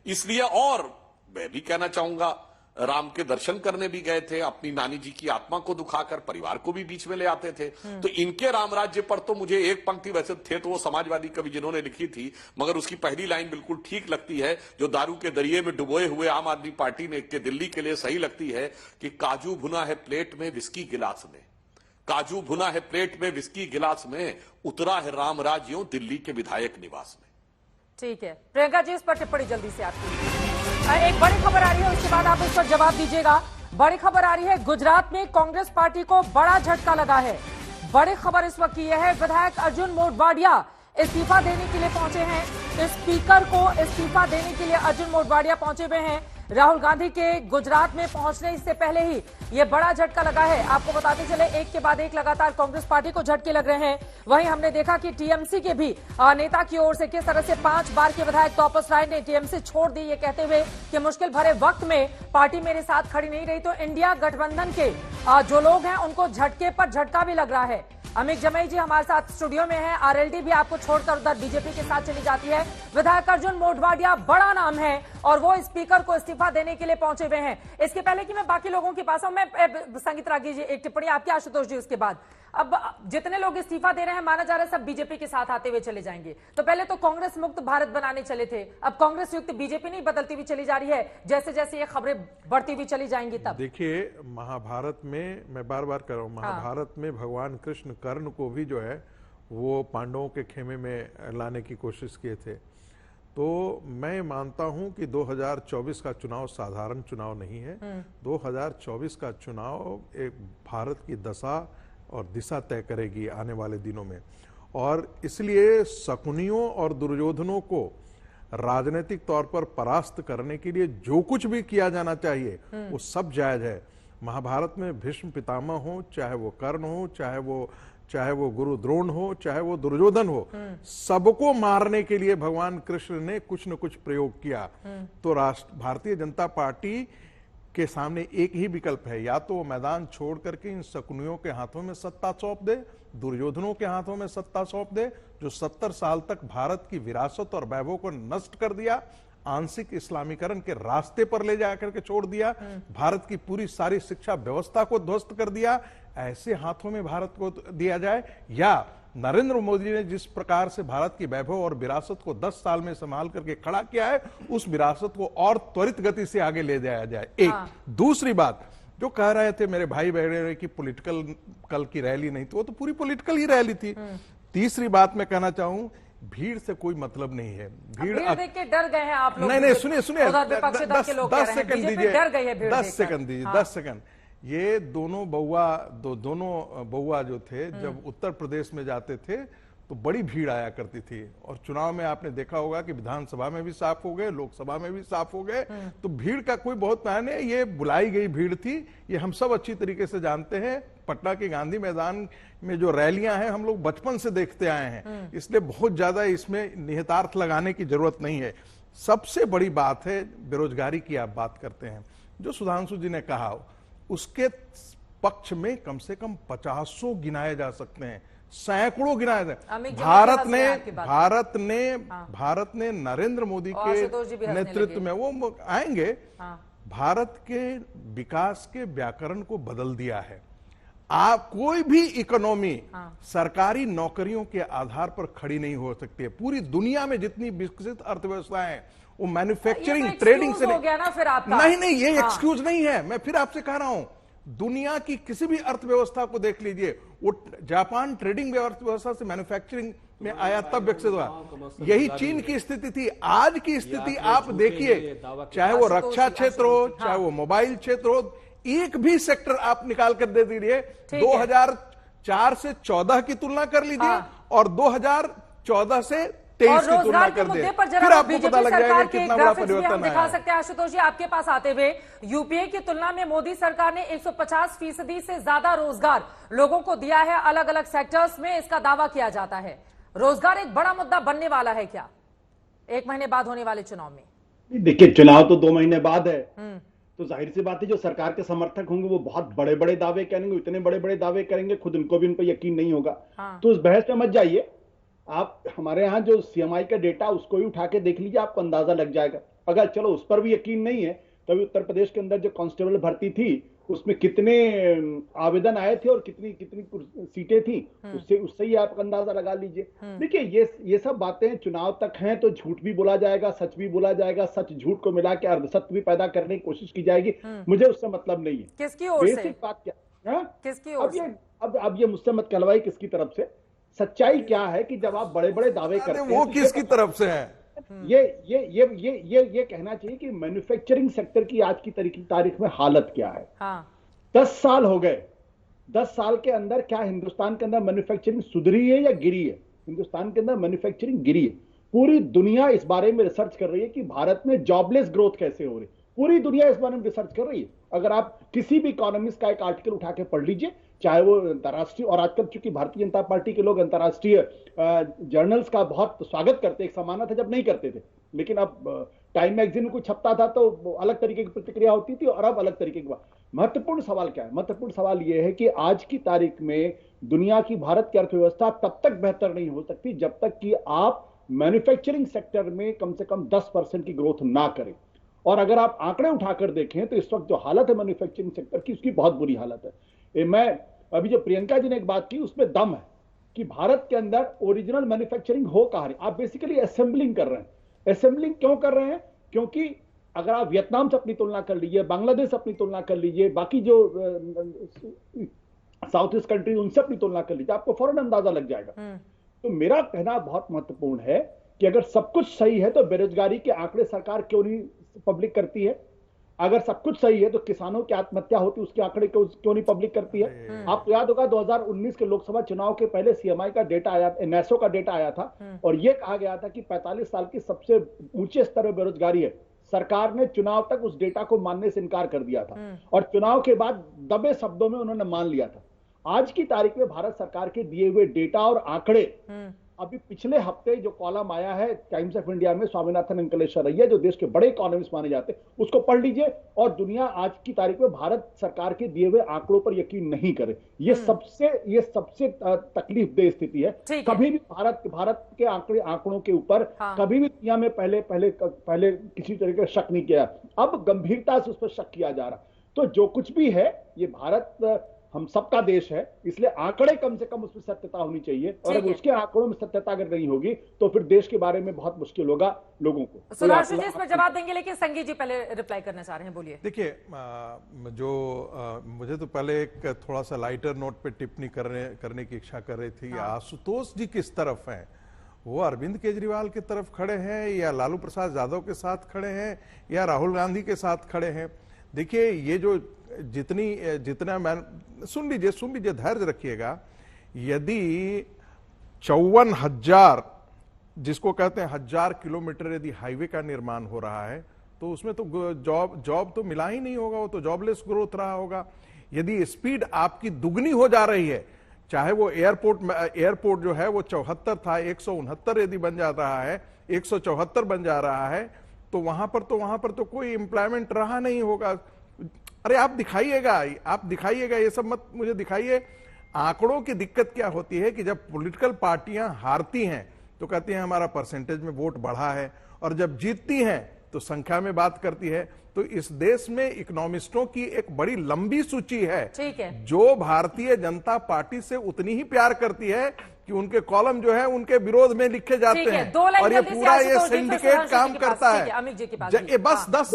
इसलिए, और मैं भी कहना चाहूंगा, राम के दर्शन करने भी गए थे, अपनी नानी जी की आत्मा को दुखाकर परिवार को भी बीच में ले आते थे। तो इनके राम राज्य पर तो मुझे एक पंक्ति, वैसे थे तो वो समाजवादी कवि जिन्होंने लिखी थी, मगर उसकी पहली लाइन बिल्कुल ठीक लगती है, जो दारू के दरिये में डुबोए हुए आम आदमी पार्टी ने के दिल्ली के लिए सही लगती है, कि काजू भुना है प्लेट में विस्की गिलास में, काजू भुना है प्लेट में विस्की गिलास में, उतरा है राम राज यूं दिल्ली के विधायक निवास में। ठीक है प्रियंका जी, इस पर टिप्पणी जल्दी से आपकी। एक बड़ी खबर आ रही है, उसके बाद आप इस पर जवाब दीजिएगा। बड़ी खबर आ रही है, गुजरात में कांग्रेस पार्टी को बड़ा झटका लगा है। बड़ी खबर इस वक्त की है, विधायक अर्जुन मोढवाडिया इस्तीफा देने के लिए पहुंचे हैं। स्पीकर को इस्तीफा देने के लिए अर्जुन मोढवाडिया पहुंचे हुए हैं। राहुल गांधी के गुजरात में पहुंचने से पहले ही ये बड़ा झटका लगा है। आपको बताते चले, एक के बाद एक लगातार कांग्रेस पार्टी को झटके लग रहे हैं। वहीं हमने देखा कि टीएमसी के भी नेता की ओर से किस तरह से 5 बार के विधायक तापस राय ने टीएमसी छोड़ दी, ये कहते हुए कि मुश्किल भरे वक्त में पार्टी मेरे साथ खड़ी नहीं रही, तो इंडिया गठबंधन के जो लोग हैं उनको झटके पर झटका भी लग रहा है। अमित जमई जी हमारे साथ स्टूडियो में हैं। आरएलडी भी आपको छोड़कर उधर बीजेपी के साथ चली जाती है। विधायक अर्जुन मोढवाडिया बड़ा नाम है और वो स्पीकर को इस्तीफा देने के लिए पहुंचे हुए हैं। इसके पहले कि मैं बाकी लोगों के पास आऊं, मैं संगीत रागी जी एक टिप्पणी आपकी, आशुतोष जी उसके बाद। अब जितने लोग इस्तीफा दे रहे हैं माना जा रहा है सब बीजेपी के साथ आते हुए चले जाएंगे। तो पहले तो कांग्रेस मुक्त भारत बनाने चले थे, अब कांग्रेस युक्त बीजेपी नहीं बदलती हुई चली जा रही है, जैसे जैसे ये खबरें बढ़ती हुई चली जाएंगी। तब देखिए, महाभारत में मैं बार बार कह रहा हूं, महाभारत में भगवान कृष्ण कर्ण को भी जो है वो पांडवों के खेमे में लाने की कोशिश किए थे। तो मैं मानता हूं कि 2024 का चुनाव साधारण चुनाव नहीं है। 2024 का चुनाव एक भारत की दशा और दिशा तय करेगी आने वाले दिनों में, और इसलिए शकुनियों और दुर्योधनों को राजनीतिक तौर पर परास्त करने के लिए जो कुछ भी किया जाना चाहिए वो सब जायज है। महाभारत में भीष्म पितामह हो, चाहे वो कर्ण हो, चाहे वो गुरु द्रोण हो, चाहे वो दुर्योधन हो, सबको मारने के लिए भगवान कृष्ण ने कुछ न कुछ प्रयोग किया। तो भारतीय जनता पार्टी के सामने एक ही विकल्प है, या तो वो मैदान छोड़ करके इन शकुनियों के हाथों में सत्ता सौंप दे, दुर्योधनों के हाथों में सत्ता सौंप दे, जो 70 साल तक भारत की विरासत और वैभव को नष्ट कर दिया, आंशिक इस्लामीकरण के रास्ते पर ले जाकर के छोड़ दिया, भारत की पूरी सारी शिक्षा व्यवस्था को ध्वस्त कर दिया। ऐसे हाथों में भारत को दिया जाए, या नरेंद्र मोदी ने जिस प्रकार से भारत की वैभव और विरासत को 10 साल में संभाल करके खड़ा किया है, उस विरासत को और त्वरित गति से आगे ले जाया जाए। एक दूसरी बात जो कह रहे थे मेरे भाई बहन की पॉलिटिकल कल की रैली नहीं थी, वो तो पूरी पॉलिटिकल ही रैली थी। तीसरी बात मैं कहना चाहूं, भीड़ से कोई मतलब नहीं है। भीड़ देख के डर गए हैं आप लोग। नहीं, सुनिए 10 सेकंड दीजिए, डर गई है भीड़। 10 सेकंड दीजिए, 10 सेकंड। ये दोनों बउआ जो थे, जब उत्तर प्रदेश में जाते थे तो बड़ी भीड़ आया करती थी, और चुनाव में आपने देखा होगा कि विधानसभा में भी साफ हो गए, लोकसभा में भी साफ हो गए। तो भीड़ का कोई बहुत मायने, ये बुलाई गई भीड़ थी, ये हम सब अच्छी तरीके से जानते हैं। पटना के गांधी मैदान में जो रैलियां हैं हम लोग बचपन से देखते आए हैं, इसलिए बहुत ज्यादा इसमें निहितार्थ लगाने की जरूरत नहीं है। सबसे बड़ी बात है बेरोजगारी की, आप बात करते हैं, जो सुधांशु जी ने कहा उसके पक्ष में कम से कम 50 गिनाए जा सकते हैं, सैकड़ों गिनाए जा। भारत ने नरेंद्र मोदी के नेतृत्व में वो आएंगे, भारत के विकास के व्याकरण को बदल दिया है। आप कोई भी इकोनॉमी सरकारी नौकरियों के आधार पर खड़ी नहीं हो सकती है। पूरी दुनिया में जितनी विकसित अर्थव्यवस्थाएं हैं वो मैन्युफैक्चरिंग ट्रेडिंग से हो गया ना फिर आपका। नहीं, ये एक्सक्यूज नहीं है। मैं फिर आपसे कह रहा हूं, दुनिया की किसी भी अर्थव्यवस्था को देख लीजिए, वो जापान ट्रेडिंग अर्थव्यवस्था से मैन्युफैक्चरिंग में आया तब विकसित हुआ। यही चीन की स्थिति थी। आज की स्थिति आप देखिए, चाहे वो रक्षा क्षेत्र हो, चाहे वो मोबाइल क्षेत्र हो, एक भी सेक्टर आप निकाल कर दे दीजिए। 2004 से 14 की तुलना कर लीजिए और 2014 से 23 की तुलना कर दे, फिर आपको पता लग जाएगा कितना बड़ा परिवर्तन आया। दिखा सकते हैं आशुतोष जी आपके पास आते हुए, यूपीए की तुलना में मोदी सरकार ने 150% से ज्यादा रोजगार लोगों को दिया है। अलग अलग सेक्टर्स में इसका दावा किया जाता है। रोजगार एक बड़ा मुद्दा बनने वाला है क्या 1 महीने बाद होने वाले चुनाव में? देखिए, चुनाव तो 2 महीने बाद है, तो जाहिर सी बात है जो सरकार के समर्थक होंगे वो बहुत बड़े बड़े दावे करेंगे, इतने बड़े बड़े दावे करेंगे खुद उनको भी उन पर यकीन नहीं होगा। तो उस बहस में मत जाइए। आप हमारे यहाँ जो सीएमआई का डेटा उसको ही उठा के देख लीजिए, आपको अंदाजा लग जाएगा। अगर चलो उस पर भी यकीन नहीं है, तभी उत्तर प्रदेश के अंदर जो कांस्टेबल भर्ती थी उसमें कितने आवेदन आए थे और कितनी सीटें थी, उससे ही आप अंदाजा लगा लीजिए। देखिए, ये सब बातें चुनाव तक हैं तो झूठ भी बोला जाएगा, सच भी बोला जाएगा, सच झूठ को मिला के अर्धसत्य भी पैदा करने की कोशिश की जाएगी। मुझे उससे मतलब नहीं है। किसकी ओर से? बेसिक बात क्या, किसकी ओर से? अब ये मुझसे मत कहलवाई किसकी तरफ से। सच्चाई क्या है कि जब आप बड़े बड़े दावे करते हैं, वो किसकी तरफ से है? ये कहना चाहिए कि मैन्युफैक्चरिंग सेक्टर की आज की तारीख में हालत क्या है। 10 साल हो गए, 10 साल के अंदर क्या हिंदुस्तान के अंदर मैन्युफैक्चरिंग सुधरी है या गिरी है? हिंदुस्तान के अंदर मैन्युफैक्चरिंग गिरी है। पूरी दुनिया इस बारे में रिसर्च कर रही है कि भारत में जॉबलेस ग्रोथ कैसे हो रही है। पूरी दुनिया इस बारे में रिसर्च कर रही है। अगर आप किसी भी इकोनॉमिस्ट का एक आर्टिकल उठा के पढ़ लीजिए, चाहे वो अंतर्राष्ट्रीय, और आजकल चूंकि भारतीय जनता पार्टी के लोग अंतर्राष्ट्रीय जर्नल्स का बहुत स्वागत करते, एक समाना था जब नहीं करते थे, लेकिन अब टाइम मैगजीन में कुछ छपता था तो अलग तरीके की प्रतिक्रिया होती थी और अब अलग तरीके की बात। महत्वपूर्ण सवाल क्या है? महत्वपूर्ण सवाल यह है कि आज की तारीख में दुनिया की भारत की अर्थव्यवस्था तब तक बेहतर नहीं हो सकती जब तक कि आप मैन्युफैक्चरिंग सेक्टर में कम से कम 10% की ग्रोथ ना करें। और अगर आप आंकड़े उठाकर देखें तो इस वक्त जो हालत है मैन्युफैक्चरिंग सेक्टर की, उसकी बहुत बुरी हालत है। मैं अभी जो प्रियंका जी ने एक बात की उसमें दम है कि भारत के अंदर ओरिजिनल मैन्युफैक्चरिंग हो कहां रही। आप बेसिकली असेंबलिंग कर रहे हैं। असेंबलिंग क्यों कर रहे हैं? क्योंकि अगर आप वियतनाम से अपनी तुलना कर लीजिए, बांग्लादेश से अपनी तुलना कर लीजिए, बाकी जो साउथ ईस्ट कंट्री उनसे अपनी तुलना कर लीजिए, आपको फौरन अंदाजा लग जाएगा। तो मेरा कहना बहुत महत्वपूर्ण है कि अगर सब कुछ सही है तो बेरोजगारी के आंकड़े सरकार क्यों नहीं पब्लिक करती है? अगर सब कुछ सही है तो किसानों की आत्महत्या होती उसके आंकड़े क्यों नहीं पब्लिक करती है? आपको याद होगा 2019 के लोकसभा चुनाव के पहले सीएमआई का डेटा आया, नेसो का डेटा आया था और यह कहा गया था कि 45 साल की सबसे ऊंचे स्तर पर बेरोजगारी है। सरकार ने चुनाव तक उस डेटा को मानने से इनकार कर दिया था और चुनाव के बाद दबे शब्दों में उन्होंने मान लिया था। आज की तारीख में भारत सरकार के दिए हुए डेटा और आंकड़े, अभी पिछले हफ्ते जो कॉलम आया है टाइम्स ऑफ इंडिया में स्वामीनाथन अंकलेश्वरैया जो देश के बड़े इकोनॉमिस्ट माने जाते हैं, उसको पढ़ लीजिए और दुनिया आज की तारीख में भारत सरकार के दिए हुए आंकड़ों पर यकीन नहीं करे। ये सबसे तकलीफ देह स्थिति है। कभी भी भारत के आंकड़ों के ऊपर कभी भी दुनिया में पहले किसी तरह का शक नहीं किया। अब गंभीरता से उस पर शक किया जा रहा। तो जो कुछ भी है ये भारत हम सबका देश है, इसलिए आंकड़े कम से कम उसमें सत्यता होनी चाहिए और अगर उसके आंकड़ों में सत्यता अगर नहीं होगी तो फिर देश के बारे में बहुत मुश्किल होगा लोगों को। सुधांशु जी इसमें जवाब देंगे, लेकिन संगीत जी पहले रिप्लाई करना चाह रहे हैं, बोलिए। देखिए, मुझे तो पहले एक थोड़ा सा लाइटर नोट पे टिप्पणी करने की इच्छा कर रही थी। आशुतोष जी किस तरफ हैं? वो अरविंद केजरीवाल की तरफ खड़े हैं या लालू प्रसाद यादव के साथ खड़े हैं या राहुल गांधी के साथ खड़े हैं? देखिए, ये जो जितना मैं सुन लीजिए, धैर्य रखिएगा। यदि 54,000 जिसको कहते हैं 1000 किलोमीटर यदि हाईवे का निर्माण हो रहा है तो उसमें तो जॉब तो मिला ही नहीं होगा, वो तो जॉबलेस ग्रोथ रहा होगा। यदि स्पीड आपकी दुगनी हो जा रही है, चाहे वो एयरपोर्ट जो है वो 74 था, 169 यदि बन जा रहा है, 174 बन जा रहा है, तो वहां पर तो कोई एम्प्लॉयमेंट रहा नहीं होगा। अरे आप दिखाइएगा, ये सब मत मुझे दिखाइए। आंकड़ों की दिक्कत क्या होती है कि जब पॉलिटिकल पार्टियां हारती हैं तो कहती हैं हमारा परसेंटेज में वोट बढ़ा है, और जब जीतती हैं तो संख्या में बात करती है। तो इस देश में इकोनॉमिस्टों की एक बड़ी लंबी सूची है, जो भारतीय जनता पार्टी से उतनी ही प्यार करती है कि उनके कॉलम जो है उनके विरोध में लिखे जाते हैं और ये पूरा ये सिंडिकेट काम करता है। बस 10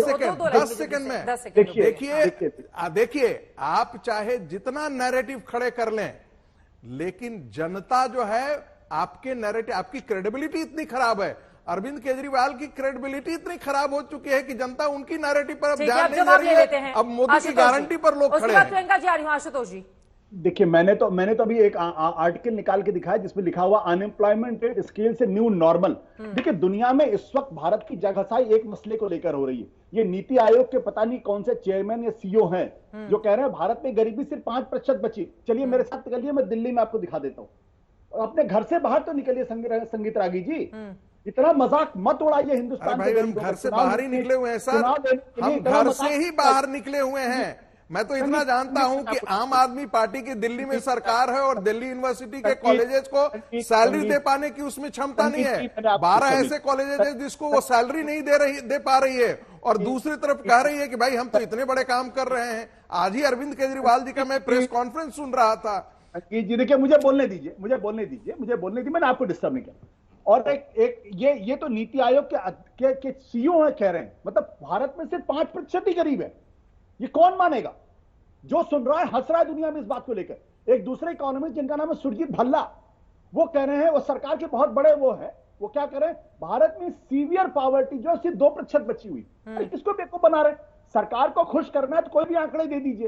सेकंड में देखिए, आप चाहे जितना नैरेटिव खड़े कर लें, लेकिन जनता जो है आपके नैरेटिव, आपकी क्रेडिबिलिटी इतनी खराब है, अरविंद केजरीवाल की क्रेडिबिलिटी इतनी खराब हो चुकी है कि जनता उनकी नैरेटिव पर अब ध्यान नहीं दे रही है। अब मोदी की गारंटी पर लोग खड़े हैं। प्रियंका जी आ रही हूं। आशुतोष जी देखिए, मैंने तो अभी एक आर्टिकल निकाल के दिखाया जिसमें लिखा हुआ अनएम्प्लॉयमेंट रेट स्केल से न्यू नॉर्मल। देखिए, दुनिया में इस वक्त भारत की जगहसाई एक मसले को लेकर हो रही है। ये नीति आयोग के पता नहीं कौन से चेयरमैन या सीईओ हैं जो कह रहे हैं भारत में गरीबी सिर्फ 5% बची। चलिए मेरे साथ निकलिए, मैं दिल्ली में आपको दिखा देता हूँ। अपने घर से बाहर तो निकलिए संगीत रागी जी, इतना मजाक मत उड़ाइए हिंदुस्तान भाई, हम घर से बाहर ही निकले हुए हैं सर, हम घर से ही बाहर निकले हुए हैं। मैं तो इतना जानता हूं कि आम आदमी पार्टी की दिल्ली में सरकार है और दिल्ली यूनिवर्सिटी के कॉलेजेस को सैलरी दे पाने की उसमें क्षमता नहीं है। 12 ऐसे कॉलेजेस हैं जिसको वो सैलरी नहीं दे पा रही है, और दूसरी तरफ कह रही है कि भाई हम तो इतने बड़े काम कर रहे हैं। आज ही अरविंद केजरीवाल जी का मैं प्रेस कॉन्फ्रेंस सुन रहा था। जी देखिए, मुझे बोलने दीजिए, मैंने आपको डिस्टर्ब नहीं किया। और ये तो नीति आयोग के सीईओ है, कह रहे हैं मतलब भारत में सिर्फ 5% ही गरीब है। ये कौन मानेगा? जो सुन रहा है हंस रहा है दुनिया में इस बात को लेकर। एक दूसरे इकोनॉमिस्ट जिनका नाम है सुरजीत भल्ला, वो कह रहे हैं, वो सरकार के बहुत बड़े वो है, वो क्या कह रहे हैं, भारत में सीवियर पॉवर्टी जो सिर्फ 2% बची हुई। किसको बेवकूफ बना रहे? सरकार को खुश करना है तो कोई भी आंकड़े दे दीजिए,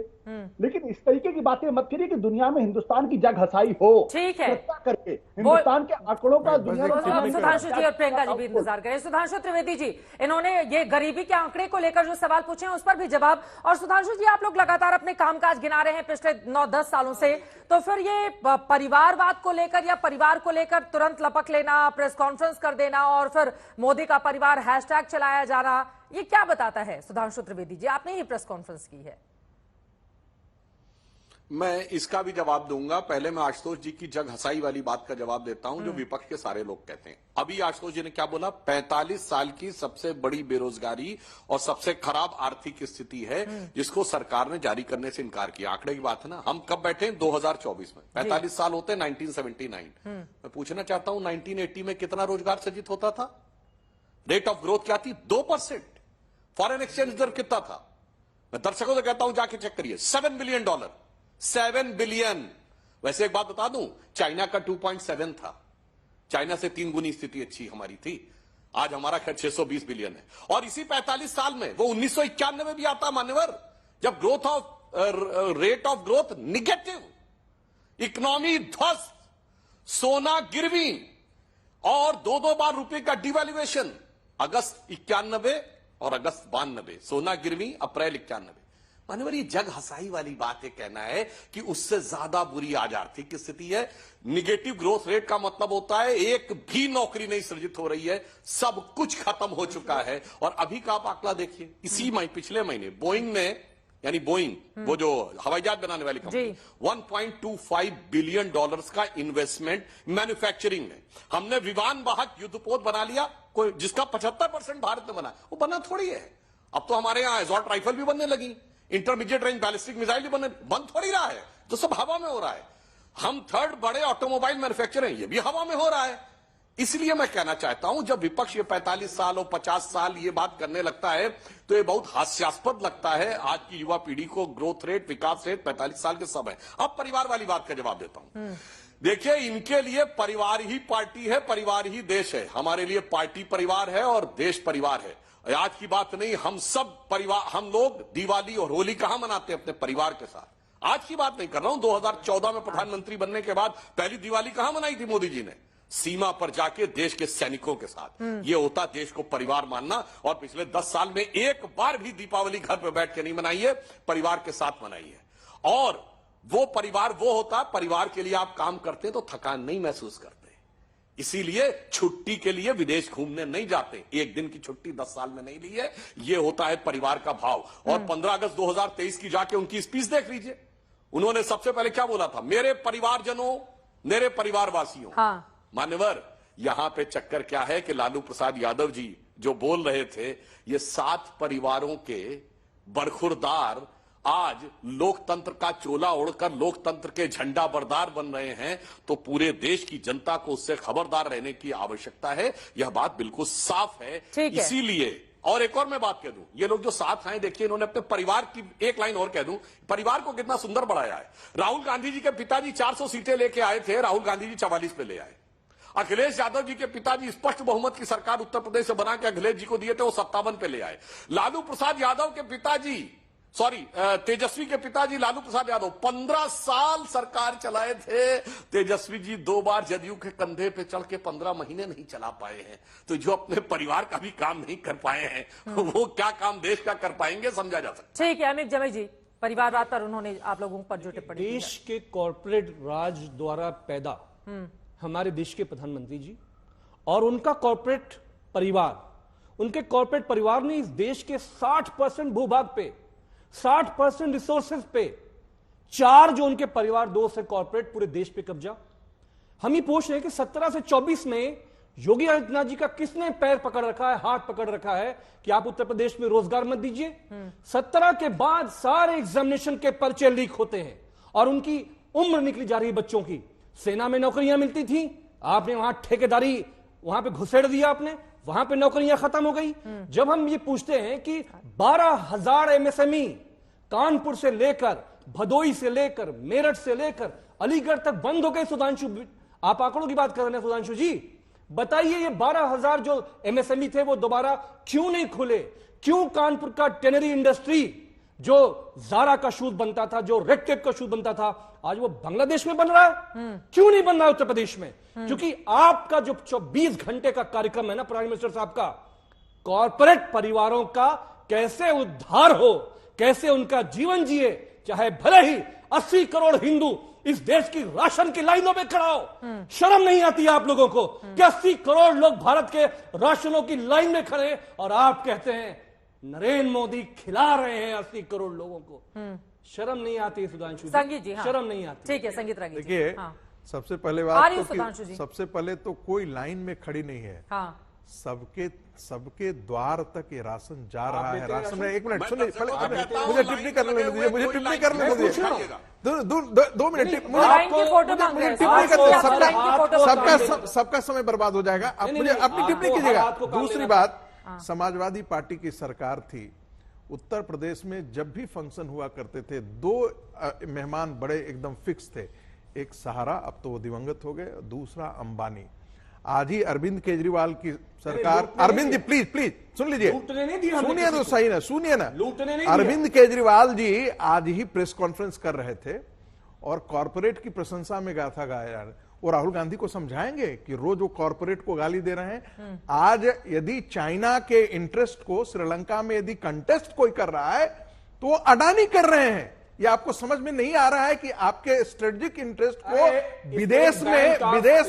लेकिन इस तरीके की बातें मत करिए कि दुनिया में हिंदुस्तान की जग हसाई हो। ठीक है, चर्चा करके हिंदुस्तान के आंकड़ों का दुनिया में सुधांशु जी और प्रियंका जी भी इंतजार करें। सुधांशु त्रिवेदी जी, इन्होंने ये गरीबी के आंकड़े को लेकर जो सवाल पूछे हैं उस पर भी जवाब। और सुधांशु जी, आप लोग लगातार अपने कामकाज गिना रहे हैं पिछले 9-10 सालों से, तो फिर ये परिवारवाद को लेकर या परिवार को लेकर तुरंत लपक लेना, प्रेस कॉन्फ्रेंस कर देना और फिर मोदी का परिवार हैशटैग चलाया जाना, ये क्या बताता है? सुधांशु त्रिवेदी जी, आपने ही प्रेस कॉन्फ्रेंस की है। मैं इसका भी जवाब दूंगा। पहले मैं आशुतोष जी की जग हसाई वाली बात का जवाब देता हूं, जो विपक्ष के सारे लोग कहते हैं। अभी आशुतोष जी ने क्या बोला? 45 साल की सबसे बड़ी बेरोजगारी और सबसे खराब आर्थिक स्थिति है, जिसको सरकार ने जारी करने से इनकार किया। आंकड़े की बात है ना। हम कब बैठे हैं? 2024 में। 45 साल होते 1979। मैं पूछना चाहता हूं 1980 में कितना रोजगार सृजित होता था? रेट ऑफ ग्रोथ क्या थी? 2%। फॉरेन एक्सचेंज दर कितना था? मैं दर्शकों से कहता हूं जाके चेक करिए, $7 बिलियन। 7 बिलियन। वैसे एक बात बता दूं, चाइना का 2.7 था। चाइना से 3 गुनी स्थिति अच्छी हमारी थी। आज हमारा खैर 620 बिलियन है। और इसी 45 साल में वो 1991 में भी आता मान्यवर, जब growth of rate of growth negative, economy ध्वस्त, सोना गिरवी और 2-2 बार रुपए का डिवैल्यूएशन। अगस्त 91 और अगस्त 92, सोना गिरवी, अप्रैल 91। मान्यवर, ये जग हसाई वाली बात है कहना है कि उससे ज्यादा बुरी आज आर्थिक स्थिति है। निगेटिव ग्रोथ रेट का मतलब होता है एक भी नौकरी नहीं सृजित हो रही है, सब कुछ खत्म हो चुका है। और अभी का आप आंकड़ा देखिए, इसी पिछले महीने बोइंग ने, यानी बोइंग वो जो हवाई जहाज बनाने वाली कंपनी, $1.25 बिलियन का इन्वेस्टमेंट मैन्युफैक्चरिंग में। हमने विमान वाहक युद्धपोत बना लिया, कोई जिसका 75% भारत में बना। वो बना थोड़ी है। अब तो हमारे यहां असॉल्ट राइफल भी बनने लगी, इंटरमीडिएट रेंज बैलिस्टिक मिसाइल भी बन थोड़ी रहा है, तो सब हवा में हो रहा है। हम 3rd बड़े ऑटोमोबाइल मैन्युफैक्चरर हैं, ये भी हवा में हो रहा है। इसलिए मैं कहना चाहता हूं, जब विपक्ष ये 45 साल और 50 साल ये बात करने लगता है तो ये बहुत हास्यास्पद लगता है। आज की युवा पीढ़ी को ग्रोथ रेट, विकास रेट 45 साल के सब है। अब परिवार वाली बात का जवाब देता हूं। देखिए, इनके लिए परिवार ही पार्टी है, परिवार ही देश है। हमारे लिए पार्टी परिवार है और देश परिवार है। आज की बात नहीं, हम सब परिवार, हम लोग दिवाली और होली कहां मनाते हैं? अपने परिवार के साथ। आज की बात नहीं कर रहा हूं, 2014 में प्रधानमंत्री बनने के बाद पहली दिवाली कहां मनाई थी मोदी जी ने? सीमा पर जाके देश के सैनिकों के साथ। ये होता देश को परिवार मानना। और पिछले 10 साल में एक बार भी दीपावली घर पर बैठ के नहीं मनाई है, परिवार के साथ मनाई है। और वो परिवार वो होता, परिवार के लिए आप काम करते हैं तो थकान नहीं महसूस करते। इसीलिए छुट्टी के लिए विदेश घूमने नहीं जाते। एक दिन की छुट्टी 10 साल में नहीं ली है। ये होता है परिवार का भाव। और 15 अगस्त 2023 की जाके उनकी स्पीच देख लीजिए। उन्होंने सबसे पहले क्या बोला था? मेरे परिवारजनों, मेरे परिवारवासियों। हाँ। मान्यवर, यहां पे चक्कर क्या है कि लालू प्रसाद यादव जी जो बोल रहे थे, ये 7 परिवारों के बरखुरदार आज लोकतंत्र का चोला ओढ़कर लोकतंत्र के झंडा बरदार बन रहे हैं। तो पूरे देश की जनता को उससे खबरदार रहने की आवश्यकता है। यह बात बिल्कुल साफ है। इसीलिए, और एक और मैं बात कह दूं, ये लोग जो साथ आए, देखिए इन्होंने अपने परिवार की एक लाइन और कह दूं, परिवार को कितना सुंदर बढ़ाया है। राहुल गांधी जी के पिताजी 400 सीटें लेके आए थे, राहुल गांधी जी 44 पे ले आए। अखिलेश यादव जी के पिताजी स्पष्ट बहुमत की सरकार उत्तर प्रदेश से बना के अखिलेश जी को दिए थे, वो 57 पे ले आए। लालू प्रसाद यादव के पिताजी, तेजस्वी के पिताजी लालू प्रसाद यादव 15 साल सरकार चलाए थे। तेजस्वी जी 2 बार जदयू के कंधे पे चढ़ के 15 महीने नहीं चला पाए हैं। तो जो अपने परिवार का भी काम नहीं कर पाए हैं, वो क्या काम देश का कर पाएंगे, समझा जा सकता। ठीक है, अमित जमे जी, परिवारवाद पर उन्होंने आप लोगों पर जो टिप्पणी, देश के कॉर्पोरेट राज द्वारा पैदा हमारे देश के प्रधानमंत्री जी और उनका कॉर्पोरेट परिवार, उनके कॉर्पोरेट परिवार ने इस देश के 60% भूभाग पे, 60% रिसोर्सेज पे, 4 जो उनके परिवार, 2 से कॉर्पोरेट, पूरे देश पे कब्जा। हम ही पूछ रहे हैं कि 17 से 24 में योगी आदित्यनाथ जी का किसने पैर पकड़ रखा है, हाथ पकड़ रखा है कि आप उत्तर प्रदेश में रोजगार मत दीजिए। 17 के बाद सारे एग्जामिनेशन के पर्चे लीक होते हैं और उनकी उम्र निकली जा रही है बच्चों की। सेना में नौकरियां मिलती थी, आपने वहां ठेकेदारी, वहां पे घुसेड़ दिया आपने, वहां पे नौकरियां खत्म हो गई। जब हम ये पूछते हैं कि 12,000 एमएसएमई कानपुर से लेकर, भदोई से लेकर, मेरठ से लेकर अलीगढ़ तक बंद हो गए। सुधांशु, आप आंकड़ों की बात कर रहे हैं सुधांशु जी, बताइए ये 12,000 जो एमएसएमई थे वो दोबारा क्यों नहीं खुले? क्यों कानपुर का टेनरी इंडस्ट्री जो जारा का शूज बनता था, जो रेड टेप का शूज बनता था, आज वो बांग्लादेश में बन रहा है? क्यों नहीं बन रहा है उत्तर प्रदेश में? क्योंकि आपका जो 24 घंटे का कार्यक्रम है ना प्राइम मिनिस्टर साहब का, कॉर्पोरेट परिवारों का कैसे उद्धार हो, कैसे उनका जीवन जिए, चाहे भले ही 80 करोड़ हिंदू इस देश की राशन की लाइनों में खड़ा हो। शर्म नहीं आती आप लोगों को कि 80 करोड़ लोग भारत के राशनों की लाइन में खड़े हैं और आप कहते हैं नरेंद्र मोदी खिला रहे हैं 80 करोड़ लोगों को? शर्म नहीं आती सुधांशु संगीत जी? हाँ। शर्म नहीं आती? ठीक है संगीत रागी जी। देखिए, हाँ। सबसे पहले आ बात रही हूं तो सुधांशु जी। कि सबसे पहले तो कोई लाइन में खड़ी नहीं है। हाँ। सबके द्वार तक ये राशन जा रहा है। राशन में, एक मिनट मैं सुनिए, दर्शकों पहले को कहता हूं, मुझे टिप्पणी करने लाइन दीजिए, मुझे कोई टिप्पणी लाइन करने में दीजिए। पूछिएगा। 2 मिनट, लाइन की फोटो मांग रहे हैं। टिप्पणी करते आप हैं, लाइन की फोटो मांग रहे हैं। सबका समय बर्बाद हो जाएगा। अब नहीं, मुझे नहीं, अपनी टिप्पणी आपको कीजिएगा। हाथ को काम दूसरी लेना। बात, समाजवादी पार्टी की सरकार थी, उत्तर प्रदेश में जब भी फंक्शन हुआ करते थे, 2 मेहमान बड़े एकदम फिक्स थे। एक सहारा, अब तो वो दिवंगत हो गए, दूसरा अंबानी। आज ही अरविंद केजरीवाल की सरकार, अरविंद जी प्लीज सुन लीजिए, लूटने नहीं दिया हमने सुनिए किसी तो को। सही ना, सुनिए ना। लूटने नहीं दिया। अरविंद केजरीवाल जी आज ही प्रेस कॉन्फ्रेंस कर रहे थे और कॉर्पोरेट की प्रशंसा में गाथा गाया जा रहा है। वो राहुल गांधी को समझाएंगे कि रोज वो कॉर्पोरेट को गाली दे रहे हैं। आज यदि चाइना के इंटरेस्ट को श्रीलंका में यदि कंटेस्ट कोई कर रहा है तो वो अडानी कर रहे हैं। ये आपको समझ में नहीं आ रहा है कि आपके स्ट्रेटेजिक इंटरेस्ट को विदेश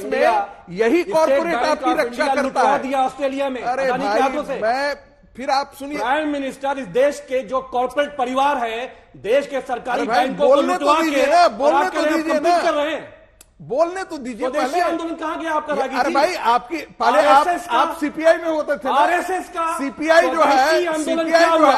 में यही कॉर्पोरेट आपकी रक्षा करता है। दिया ऑस्ट्रेलिया में अरे अदानी के हाथों से। मैं फिर आप सुनिए, प्राइम मिनिस्टर इस देश के जो कॉर्पोरेट परिवार है, देश के सरकारी अरे भाई, बैंकों को बोलने तो लुटवा दीजिए के ना, और बोलने आप तो कह रहे हैं दीजिए compete ना। कर रहे हैं। बोलने तो दीजिए स्वदेशी पहले। आंदोलन कहां गया आपका रागी अरे जी? भाई, आपकी पहले RSS का- आप सीपीआई में होते थे ना। RSS का सीपीआई जो है, स्वदेशी आंदोलन क्या हुआ?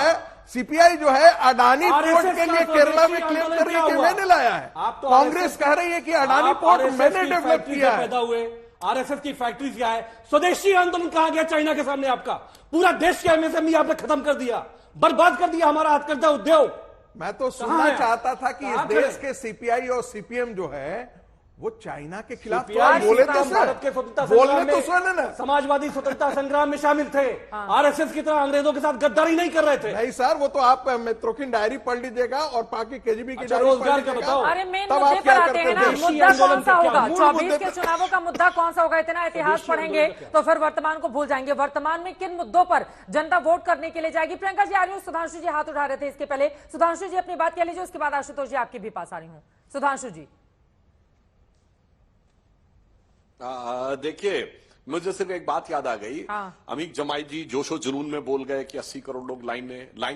सीपीआई जो है अडानी RSS पोर्ट के का लिए स्वदेशी केरला में क्लेम आंदोलन कर रही है क्या कि हुआ? मैंने लाया है। आप तो कांग्रेस RSS कह रही है कि अडानी आप पोर्ट RSS मैंने की डेवलप फैक्ट्री से किया है। पैदा हुए, आरएसएस की फैक्ट्री क्या है? स्वदेशी आंदोलन कहां गया चाइना के सामने आपका? पूरा देश के एमएसएमई आपने खत्म कर दिया, बर्बाद कर दिया हमारा हथकरघा उद्योग। मैं तो कहाँ सुनना है? चाहता था कि इस कहाँ देश खड़े? के सीपीआई और सीपीएम जो है वो चाइना के खिलाफ CPI बोले तो भारत के स्वतंत्रता बोलने संग्राम तो में, सुने ना। समाजवादी स्वतंत्रता संग्राम में शामिल थे। आरएसएस की तरह अंग्रेजों के साथ गद्दारी नहीं कर रहे थे। नहीं सर, वो तो आप मित्रों की डायरी पढ़ लीजिएगा और पाकि केजीबी की अच्छा, डायरी रोजगार पढ़ का लीजिएगा। बताओ। अरे मेन तब मुद्दे आप क्या पर आते हैं करते ना, थे? मुद्दा आंदोलन कौन सा क्या? होगा? मूल 24 मुद्दे के पर- चुनावों का मुद्दा कौन सा होगा? इतना इतिहास स्वदेशी पढ़ेंगे आंदोलन क्या? तो फिर वर्तमान को भूल जाएंगे। वर्तमान में किन मुद्दों पर जनता वोट करने के लिए जाएगी? प्रियंका जी आ रही हूँ, सुधांशु जी हाथ उठा रहे थे इसके पहले। सुधांशु जी अपनी बात कह लीजिए, उसके बाद आशुतोष जी आपके भी पास आ रही हूँ। सुधांशु जी। देखिए, मुझे सिर्फ एक बात याद आ गई। हाँ। अमीक जमाई जी जोशो जुनून में बोल गए कि 80 करोड़ लोग लाइन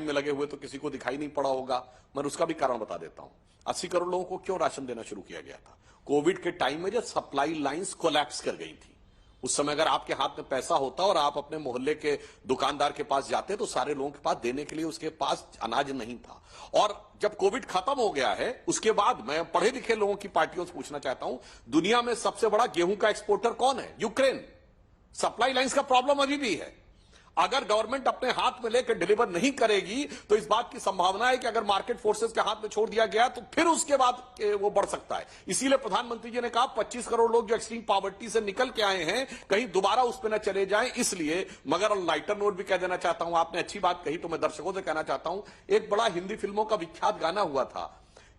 में लगे हुए, तो किसी को दिखाई नहीं पड़ा होगा। मैं उसका भी कारण बता देता हूं। 80 करोड़ लोगों को क्यों राशन देना शुरू किया गया था? कोविड के टाइम में जब सप्लाई लाइंस कोलैप्स कर गई थी, उस समय अगर आपके हाथ में पैसा होता और आप अपने मोहल्ले के दुकानदार के पास जाते तो सारे लोगों के पास देने के लिए उसके पास अनाज नहीं था। और जब कोविड खत्म हो गया है, उसके बाद मैं पढ़े लिखे लोगों की पार्टियों से पूछना चाहता हूं, दुनिया में सबसे बड़ा गेहूं का एक्सपोर्टर कौन है? यूक्रेन। सप्लाई लाइंस का प्रॉब्लम अभी भी है। अगर गवर्नमेंट अपने हाथ में लेकर डिलीवर नहीं करेगी तो इस बात की संभावना है कि अगर मार्केट फोर्सेस के हाथ में छोड़ दिया गया तो फिर उसके बाद वो बढ़ सकता है। इसीलिए प्रधानमंत्री जी ने कहा 25 करोड़ लोग जो एक्सट्रीम पॉवर्टी से निकल के आए हैं कहीं दोबारा उस पर न चले जाएं। इसलिए, मगर लाइटर नोट भी कह देना चाहता हूं, आपने अच्छी बात कही तो मैं दर्शकों से कहना चाहता हूं, एक बड़ा हिंदी फिल्मों का विख्यात गाना हुआ था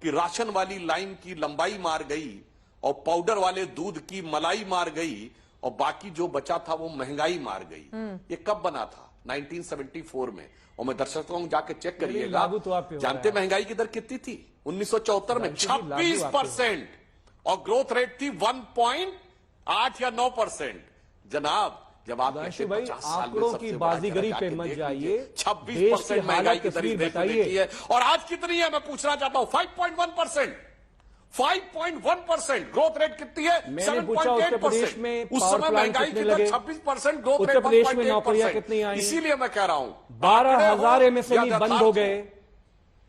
कि राशन वाली लाइन की लंबाई मार गई और पाउडर वाले दूध की मलाई मार गई और बाकी जो बचा था वो महंगाई मार गई। ये कब बना था? 1974 में। और मैं दर्शकों को जाके चेक करिएगा, लागू तो आप पे हो जानते रहा है। महंगाई की दर कितनी थी? 1974 में 26% और ग्रोथ रेट थी 1.8 या 9%। जनाब, जब आप सुधांशु कहते भाई, 50 साल में आंकड़ों सबसे की बड़ा बाजीगरी चढ़ा पे जाके मत देख जाइए। लीजिए, देश की 26% महंगाई हालत की दर तस्वीर इस देश में बताइए। देखी है। और आज कितनी है मैं पूछना चाहता हूं? 5.1%। 5.1% ग्रोथ रेट कितनी है? मैंने पूछा उत्तर प्रदेश में 7.8%। उस पावर समय प्लांट महंगाई कितने की दर लगे? 26%, ग्रोथ उत्तर रेट प्रदेश में 1.8%। नौकरियां कितनी आई? इसीलिए मैं कह रहा हूं 12,000 एमएसएमई बंद हो गए।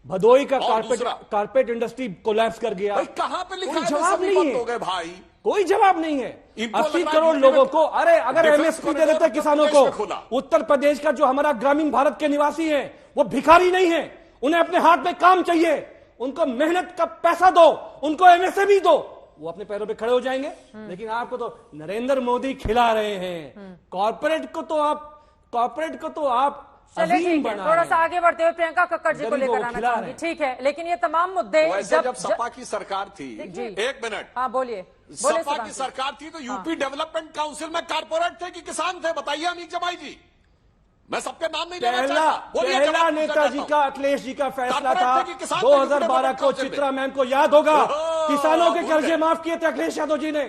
भदोई का और दूसरा, कारपेट इंडस्ट्री कोलैप्स कर गया। भाई कहां पे लिखा कोई है जवाब सभी नहीं बंद है। हो गए भाई? कोई जवाब नहीं है। इनको 80 लग रहा है करोड़ यूपी लोगों में को, अरे अगर डिफेंस एमएसपी दे कॉरिडोर देते किसानों उत्तर प्रदेश को, में खुला। उत्तर प्रदेश का जो हमारा ग्रामीण भारत के निवासी हैं वो भिखारी नहीं है। उन्हें अपने हाथ में काम चाहिए, उनको मेहनत का पैसा दो, उनको एमएसएमई दो, वो अपने पैरों पे खड़े हो जाएंगे। लेकिन आपको तो नरेंद्र मोदी खिला रहे हैं। कॉर्पोरेट को तो आप चलिए अजीम ठीक है, बना थोड़ा रहे सा हैं। आगे बढ़ते हुए प्रियंका कक्कड़ जी को गरीबों लेकर को आना खिला चाहूंगी। रहे हैं। ठीक है, लेकिन ये तमाम मुद्दे वैसे जब सपा की सरकार थी, जी। एक मिनट, हाँ बोलिए सपा की सरकार थी तो यूपी डेवलपमेंट काउंसिल में कारपोरेट थे कि किसान थे? बताइए अमीर जमाई जी, मैं सबके नाम नहीं लेना चाहता। बोलिए, पहला जवाब पूछना नेताजी चाहता का हूं। अखिलेश जी का फैसला कारपोरेट था थे कि किसान थे 2012 को। यूपी चित्रा मैम को याद होगा, ओहो, किसानों के भूल कर्जे गए। माफ किए थे अखिलेश यादव जी ने,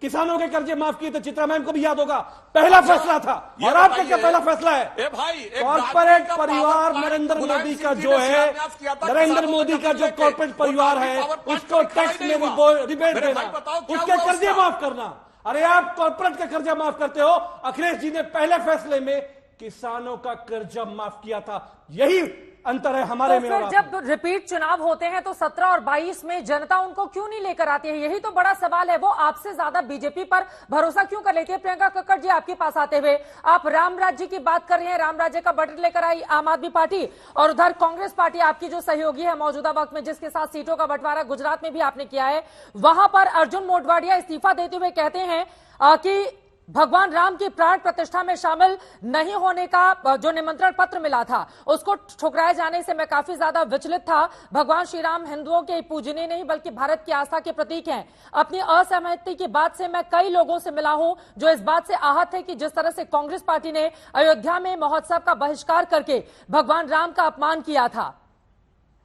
किसानों के कर्जे माफ किए थे। चित्रा मैम को भी याद होगा, पहला फैसला था। ये और आपका क्या बताइए, पहला फैसला है? ए भाई, एक कॉर्पोरेट का परिवार पावर प्लांट नरेंद्र मुलायम मोदी सिंह का जी जो ने है, शिलान्यास किया था, नरेंद्र किसानों मोदी से का जो लेके, कॉर्पोरेट परिवार वो है, पावर प्लांट उसको कभी टैक्स खड़ा में ही नहीं हुआ। रिबेट मेरे देना, भाई बताओ क्या उसके हुआ कर्जे उसका? माफ करना। अरे आप कॉर्पोरेट का कर्जा माफ करते हो, अखिलेश जी ने पहले फैसले में किसानों का कर्जा माफ किया था। यही अंतर है हमारे तो में। फिर और जब रिपीट चुनाव होते हैं तो 17 और 22 में जनता उनको क्यों नहीं लेकर आती है? यही तो बड़ा सवाल है। वो आपसे ज्यादा बीजेपी पर भरोसा क्यों कर लेती है? प्रियंका कक्कड़ जी, आपके पास आते हुए, आप राम राज्य की बात कर रहे हैं, राम राज्य का बजट लेकर आई आम आदमी पार्टी, और उधर कांग्रेस पार्टी आपकी जो सहयोगी है मौजूदा वक्त में, जिसके साथ सीटों का बंटवारा गुजरात में भी आपने किया है, वहां पर अर्जुन मोढवाडिया इस्तीफा देते हुए कहते हैं कि भगवान राम की प्राण प्रतिष्ठा में शामिल नहीं होने का जो निमंत्रण पत्र मिला था उसको ठुकराए जाने से मैं काफी ज्यादा विचलित था। भगवान श्री राम हिंदुओं के पूजनीय नहीं बल्कि भारत की आस्था के प्रतीक हैं। अपनी असहमति की बात से मैं कई लोगों से मिला हूं जो इस बात से आहत है कि जिस तरह से कांग्रेस पार्टी ने अयोध्या में महोत्सव का बहिष्कार करके भगवान राम का अपमान किया था।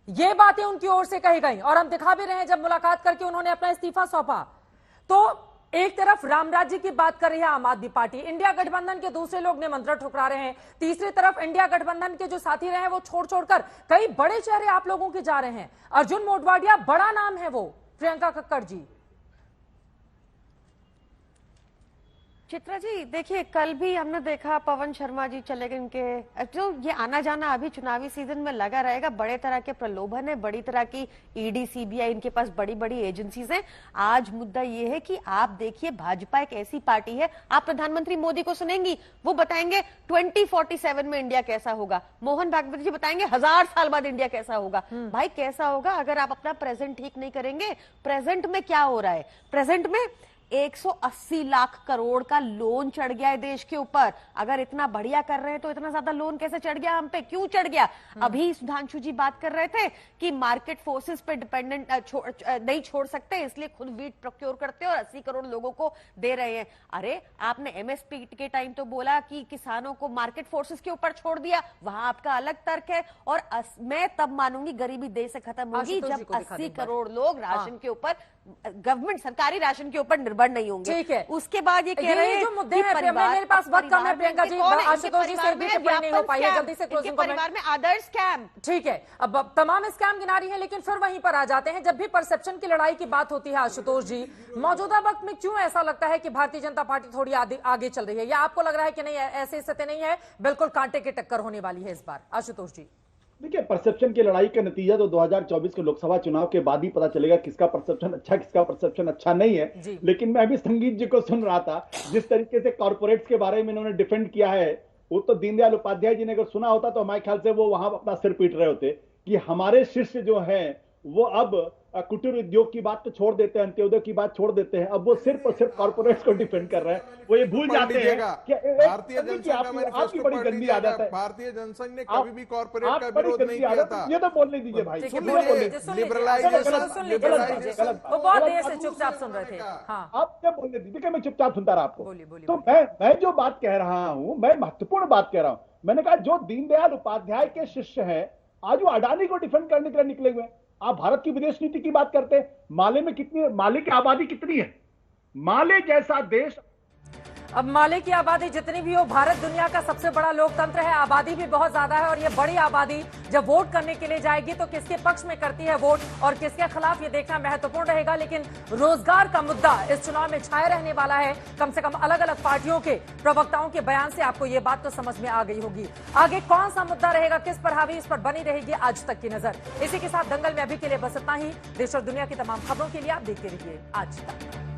ये बातें उनकी ओर से कही गई और हम दिखा भी रहे हैं, जब मुलाकात करके उन्होंने अपना इस्तीफा सौंपा। तो एक तरफ राम राज्य की बात कर रही है आम आदमी पार्टी, इंडिया गठबंधन के दूसरे लोग निमंत्रण ठुकरा रहे हैं, तीसरी तरफ इंडिया गठबंधन के जो साथी रहे हैं वो छोड़ छोड़कर कई बड़े चेहरे आप लोगों के जा रहे हैं। अर्जुन मोढवाडिया बड़ा नाम है वो। प्रियंका कक्कड़ जी, चित्रा जी देखिए, कल भी हमने देखा पवन शर्मा जी चले गए इनके, जो ये आना जाना अभी चुनावी सीजन में लगा रहेगा। बड़े तरह के प्रलोभन है, बड़ी तरह की ईडी सीबीआई, इनके पास बड़ी बड़ी एजेंसीज हैं। आज मुद्दा ये है कि आप देखिए, भाजपा एक ऐसी पार्टी है, आप प्रधानमंत्री मोदी को सुनेंगी, वो बताएंगे 2047 में इंडिया कैसा होगा। मोहन भागवत जी बताएंगे 1000 साल बाद इंडिया कैसा होगा। भाई कैसा होगा अगर आप अपना प्रेजेंट ठीक नहीं करेंगे? प्रेजेंट में क्या हो रहा है? प्रेजेंट में 180 लाख करोड़ का लोन चढ़ गया है देश के ऊपर। अगर इतना बढ़िया कर रहे हैं तो इतना ज्यादा लोन कैसे चढ़ गया हम पे? क्यों चढ़ गया? अभी सुधांशु जी बात कर रहे थे कि मार्केट फोर्सेस पे डिपेंडेंट नहीं छोड़ सकते, इसलिए खुद वीट प्रोक्योर करते हैं और 80 करोड़ लोगों को दे रहे हैं। अरे आपने एमएसपी के टाइम तो बोला कि किसानों को मार्केट फोर्सेस के ऊपर छोड़ दिया, वहां आपका अलग तर्क है। और मैं तब मानूंगी गरीबी देश से खत्म होगी जब 80 करोड़ लोग राशन के ऊपर, गवर्नमेंट सरकारी राशन के ऊपर निर्भर नहीं होंगे। ठीक है, उसके बाद ये कह रहे हैं जो मुद्दे हैं, मेरे पास वक्त कम है प्रियंका जी, आशुतोष जी से भी टिप्पणी नहीं हो पाई है, जल्दी से क्लोजिंग कमेंट। परिवार में अदर स्कैम, ठीक है, अब तमाम स्कैम गिना रही है, लेकिन फिर वहीं पर आ जाते हैं जब भी परसेप्शन की लड़ाई की बात होती है। आशुतोष जी, मौजूदा वक्त में क्यों ऐसा लगता है कि भारतीय जनता पार्टी थोड़ी आगे चल रही है, या आपको लग रहा है कि नहीं ऐसी स्थिति नहीं है, बिल्कुल कांटे की टक्कर होने वाली है इस बार? आशुतोष जी देखिए, परसेप्शन की लड़ाई का नतीजा तो 2024 के लोकसभा चुनाव के बाद ही पता चलेगा, किसका परसेप्शन अच्छा किसका परसेप्शन अच्छा नहीं है। लेकिन मैं अभी संगीत जी को सुन रहा था, जिस तरीके से कॉर्पोरेट्स के बारे में इन्होंने डिफेंड किया है, वो तो दीनदयाल उपाध्याय जी ने अगर सुना होता तो हमारे ख्याल से वो वहां अपना सिर पीट रहे होते कि हमारे शिष्य जो हैं वो अब कुटीर उद्योग की बात तो छोड़ देते हैं, अंत्योदय की बात छोड़ देते हैं, अब वो सिर्फ और सिर्फ कॉर्पोरेट्स को डिफेंड कर रहे हैं। वो ये भूल जाते हैं कि भारतीय जनसंघ का आपकी बड़ी गंदी आदत है। भारतीय जनसंघ ने कभी भी कॉर्पोरेट का विरोध नहीं किया था। ये तो बोलने दीजिए भाई, वो बहुत देर से चुपचाप सुन रहे थे। आप क्या बोलने दीजिए कि मैं चुपचाप सुनता रहा आपको। तो मैं जो बात कह रहा हूं, मैं महत्वपूर्ण बात कह रहा हूं। मैंने कहा जो दीनदयाल उपाध्याय के शिष्य हैं आज वो अडानी को डिफेंड करने के लिए निकले हुए हैं। आप भारत की विदेश नीति की बात करते हैं, माले में कितनी, माले की आबादी कितनी है? माले जैसा देश, अब माले की आबादी जितनी भी हो, भारत दुनिया का सबसे बड़ा लोकतंत्र है, आबादी भी बहुत ज्यादा है, और ये बड़ी आबादी जब वोट करने के लिए जाएगी तो किसके पक्ष में करती है वोट और किसके खिलाफ, ये देखना महत्वपूर्ण रहेगा। लेकिन रोजगार का मुद्दा इस चुनाव में छाए रहने वाला है। कम से कम अलग अलग पार्टियों के प्रवक्ताओं के बयान से आपको ये बात तो समझ में आ गई होगी। आगे कौन सा मुद्दा रहेगा, किस पर हावी, इस पर बनी रहेगी आज तक की नजर। इसी के साथ दंगल में अभी के लिए बस इतना ही। देश और दुनिया की तमाम खबरों के लिए आप देखते रहिए आज तक।